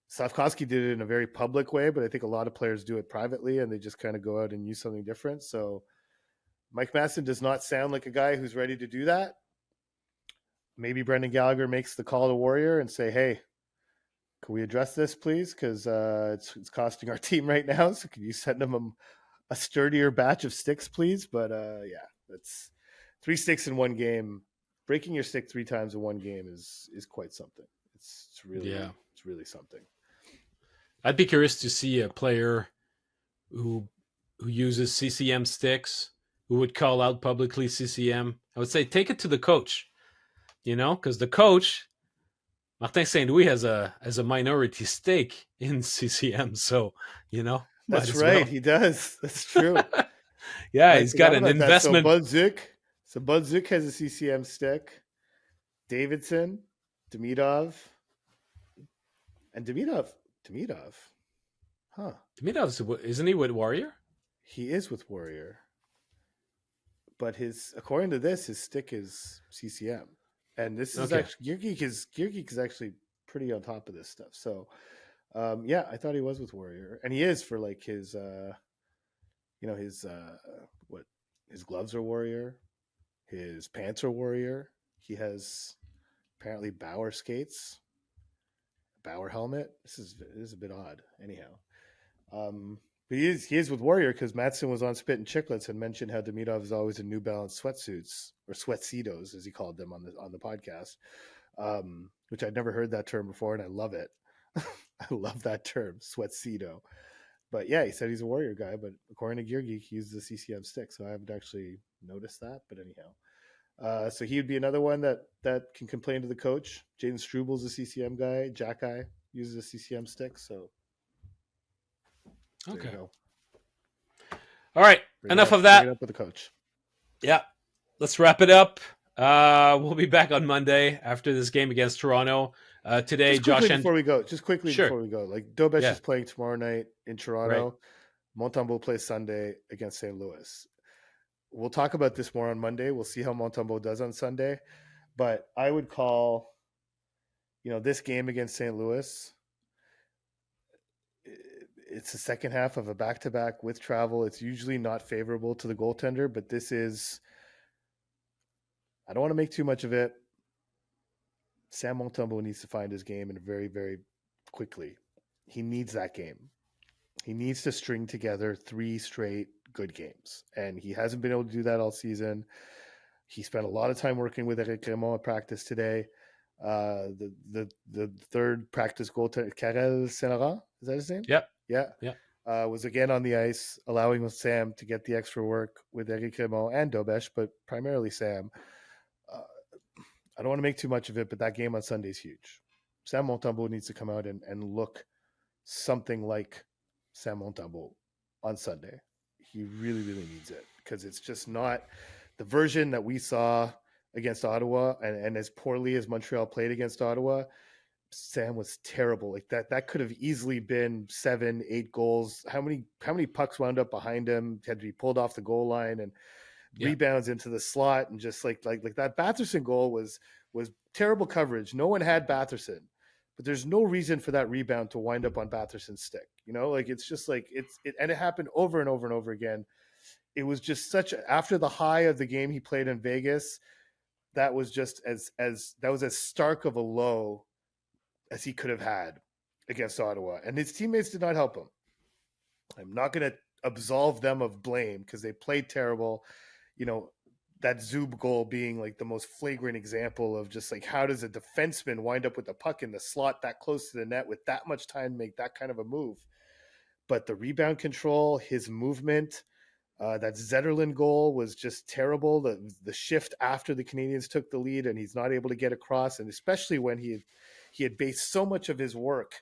Slavkovsky did it in a very public way, but I think a lot of players do it privately and they just kind of go out and use something different. So Mike Matheson does not sound like a guy who's ready to do that. Maybe Brendan Gallagher makes the call to Warrior and say, "Hey, can we address this, please? Because it's costing our team right now. So can you send them a sturdier batch of sticks, please?" But yeah, that's 3 sticks in one game. Breaking your stick 3 times in one game is quite something.
Yeah.
It's really something.
I'd be curious to see a player who uses CCM sticks, who would call out publicly CCM. I would say take it to the coach, because the coach, Martin St. Louis, has a minority stake in CCM. So, might
That's
as
right.
well.
He does. That's true.
Yeah,
I
he's got
forgot
an
about that. So
investment.
Bolduc has a CCM stick. Davidson, Demidov, and Demidov. Huh.
Demidov, isn't he with Warrior?
He is with Warrior. But according to this, his stick is CCM. And this is
Okay.
actually Gear Geek is actually pretty on top of this stuff. So yeah, I thought he was with Warrior. And he is for like his his what his gloves are Warrior, his pants are Warrior. He has apparently Bauer skates, Bauer helmet. This is a bit odd. Anyhow, but he is with Warrior because Matheson was on Spit and Chicklets and mentioned how Demidov is always in New Balance sweatsuits or sweatsitos as he called them on the podcast, which I'd never heard that term before and I love it. I love that term, sweatsito. But yeah, he said he's a Warrior guy, but according to Gear Geek, he uses the CCM stick, so I haven't actually noticed that. But anyhow, so he would be another one that can complain to the coach. Jaden Strubal's a CCM guy. Jack Eye uses a CCM stick, so there you
Okay.
go.
All right. Enough of
Bring
that.
it up with the coach.
Yeah. Let's wrap it up. We'll be back on Monday after this game against Toronto. Today,
Just quickly
Josh and
before we go,
sure.
like Dobesh
Yeah.
is playing tomorrow night in
Right.
Toronto. Montembeault plays Sunday against St. Louis. We'll talk about this more on Monday. We'll see how Montembeault does on Sunday. But I would call, this game against St. Louis, it's the second half of a back-to-back with travel. It's usually not favorable to the goaltender, but this is, I don't want to make too much of it. Sam Montembeault needs to find his game and very, very quickly. He needs that game. He needs to string together 3 straight good games, and he hasn't been able to do that all season. He spent a lot of time working with Eric Raymond at practice today. The third practice goaltender, Karel Senara, is that his name?
Yep.
Yeah.
Yep.
Was again on the ice, allowing Sam to get the extra work with Eric Raymond and Dobesh, but primarily Sam. Uh, I don't want to make too much of it, but that game on Sunday is huge. Sam Montembeault needs to come out and look something like Sam Montembeault on Sunday. He really, really needs it because it's just not the version that we saw against Ottawa and as poorly as Montreal played against Ottawa. Sam was terrible. Like that could have easily been 7, 8 goals. How many pucks wound up behind him, had to be pulled off the goal line and
Yeah.
rebounds into the slot, and just like that Batherson goal was terrible coverage. No one had Batherson, but there's no reason for that rebound to wind up on Batherson's stick. Like it's just like and it happened over and over and over again. It was just after the high of the game he played in Vegas, that was just as that was as stark of a low as he could have had against Ottawa, and his teammates did not help him. I'm not going to absolve them of blame because they played terrible. That Zub goal being like the most flagrant example of just like how does a defenseman wind up with the puck in the slot that close to the net with that much time to make that kind of a move. But the rebound control, his movement, that Zetterlund goal was just terrible. The shift after the Canadians took the lead and he's not able to get across, and especially when he had based so much of his work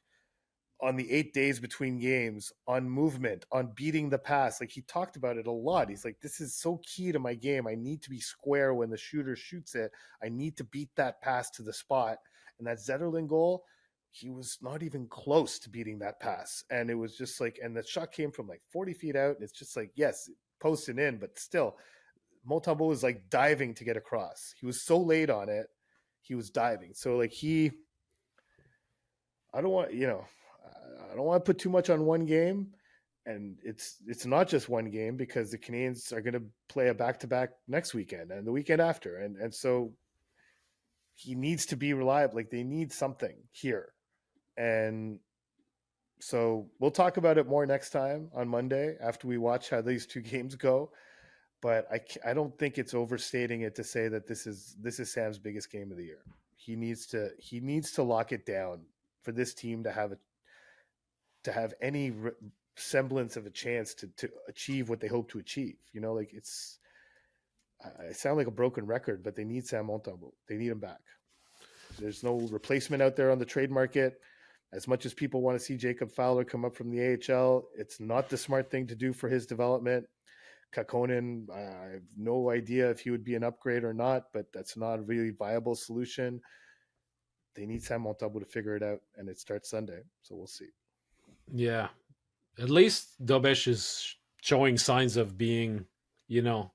on the 8 days between games on movement, on beating the pass. Like he talked about it a lot. He's like, this is so key to my game. I need to be square when the shooter shoots it. I need to beat that pass to the spot. And that Zetterlund goal, he was not even close to beating that pass. And it was just like, and the shot came from like 40 feet out. And it's just like, yes, posting in, but still Montembeault was like diving to get across. He was so late on it, he was diving. So like I don't want I don't want to put too much on one game, and it's not just one game because the Canadians are going to play a back to back next weekend and the weekend after, and so he needs to be reliable. Like they need something here, and so we'll talk about it more next time on Monday after we watch how these two games go. But I don't think it's overstating it to say that this is Sam's biggest game of the year. He needs to lock it down for this team to have any semblance of a chance to achieve what they hope to achieve. Like I sound like a broken record, but they need Sam Montembeault. They need him back. There's no replacement out there on the trade market. As much as people want to see Jacob Fowler come up from the AHL, it's not the smart thing to do for his development. Kakkonen, I have no idea if he would be an upgrade or not, but that's not a really viable solution. They need Sam Montembeault to figure it out, and it starts Sunday, so we'll see.
Yeah, at least Dobesh is showing signs of being, you know,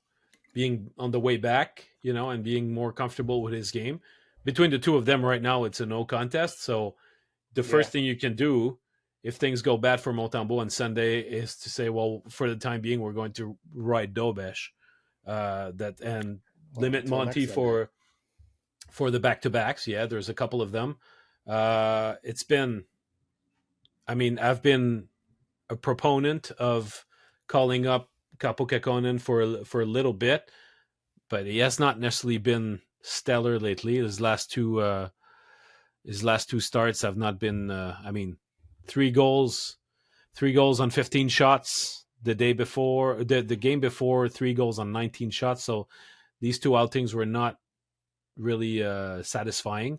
being on the way back, and being more comfortable with his game. Between the two of them right now, it's a no contest. So the
Yeah,
first thing you can do if things go bad for Montembeault on Sunday is to say, well, for the time being, we're going to ride Dobesh, that and
well,
limit
until
Monty
next Sunday.
for the back to backs. Yeah, there's a couple of them. It's been, I mean, I've been a proponent of calling up Capo Kekkonen for a little bit, but he has not necessarily been stellar lately. His last two starts have not been. I mean, three goals, 3 goals on 15 shots the day before the game before, 3 goals on 19 shots. So these two outings were not really satisfying.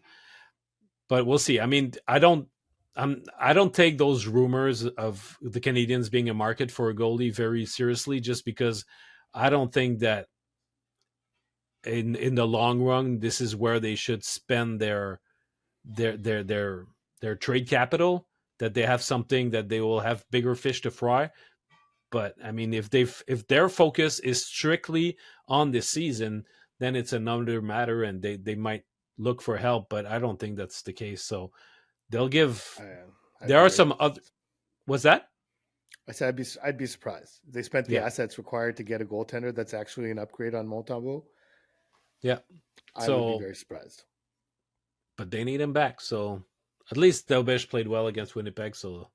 But we'll see. I mean, I don't take those rumors of the Canadians being a market for a goalie very seriously, just because I don't think that in the long run this is where they should spend their their their their trade capital. That they have something that they will have bigger fish to fry. But I mean, if their focus is strictly on this season, then it's another matter, and they might look for help. But I don't think that's the case. So they'll give.
I'd
There
be
are
very
some other.
surprised.
Was that?
I said I'd be surprised if they spent the
Yeah,
assets required to get a goaltender that's actually an upgrade on Montembeault.
yeah.
I would be
So,
very surprised.
but they need him back. So at least Delbish played well against Winnipeg. So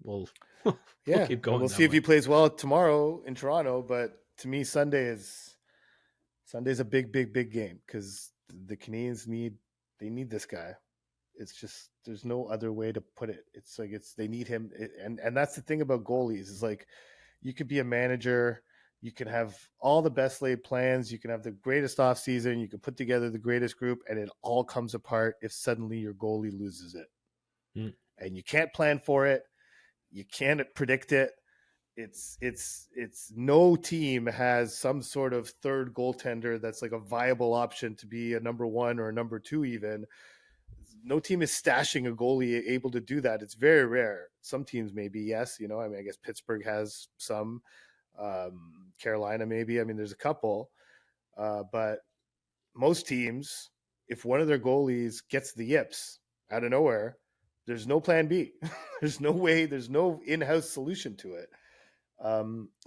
we'll we'll
Yeah,
keep
and we'll
going
see
that
if he
way.
plays well tomorrow in Toronto. But to me, Sunday's a big, big, big game because the Canadians need this guy. It's just there's no other way to put it. It's like they need him, and that's the thing about goalies is like you could be a manager, you can have all the best laid plans, you can have the greatest off season, you can put together the greatest group, and it all comes apart if suddenly your goalie loses it,
Mm.
and you can't plan for it, you can't predict it. It's no team has some sort of third goaltender that's like a viable option to be a number one or a number two even. No team is stashing a goalie able to do that. It's very rare. Some teams maybe, yes. I mean, I guess Pittsburgh has some, Carolina maybe. I mean, there's a couple, but most teams, if one of their goalies gets the yips out of nowhere, there's no plan B. There's no way. There's no in-house solution to it.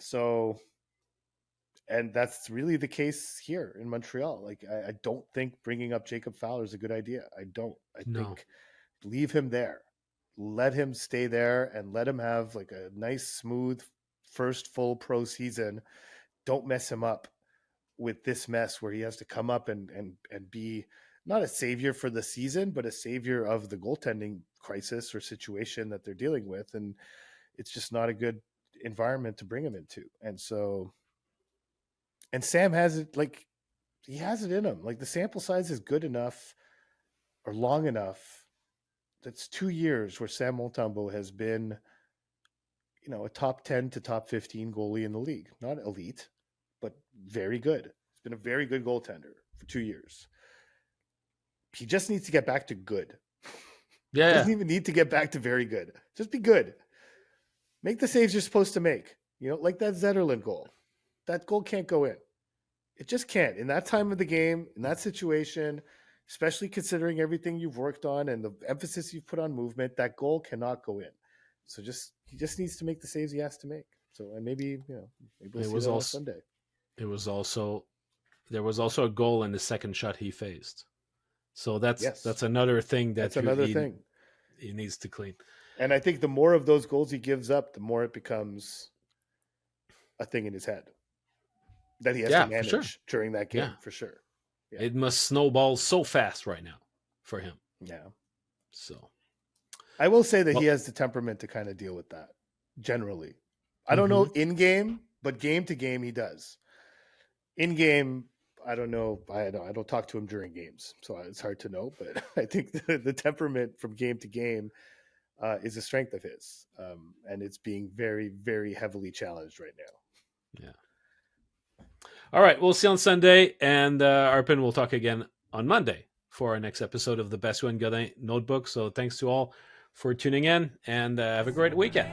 So, and that's really the case here in Montreal. Like, I don't think bringing up Jacob Fowler is a good idea. I don't. I
No,
think leave him there, let him stay there, and let him have like a nice, smooth first full pro season. Don't mess him up with this mess where he has to come up and be not a savior for the season, but a savior of the goaltending crisis or situation that they're dealing with. And it's just not a good environment to bring him into. And so, and Sam has it like he has it in him. Like the sample size is good enough or long enough. That's 2 years where Sam Montembeault has been, a top 10 to top 15 goalie in the league. Not elite, but very good. He's been a very good goaltender for 2 years. He just needs to get back to good.
yeah, yeah.
Doesn't even need to get back to very good. Just be good. Make the saves you're supposed to make. Like that Zetterlund goal. That goal can't go in. It just can't. In that time of the game, in that situation, especially considering everything you've worked on and the emphasis you've put on movement, that goal cannot go in. So just he just needs to make the saves he has to make. So and maybe maybe we'll
It
see
was
that on
also
Sunday.
it was also there was also a goal in the second shot he faced. So that's
Yes,
another thing
that's
that
another thing.
he needs to clean.
And I think the more of those goals he gives up, the more it becomes a thing in his head that he has to
Yeah, for sure.
manage during that
Yeah,
game for sure. Yeah.
it must snowball so fast right now for him.
Yeah.
So,
I will say that he
well,
has the temperament to kind of deal with that generally. I don't know
mm-hmm.
in game, but game to game he does. In game, I don't know. I don't talk to him during games, so it's hard to know. But I think the temperament from game to game is a strength of his, and it's being very, very heavily challenged right now.
Yeah. All right, we'll see you on Sunday, and Arpin will talk again on Monday for our next episode of the BasuandGodin Notebook. So thanks to all for tuning in, and have a great weekend.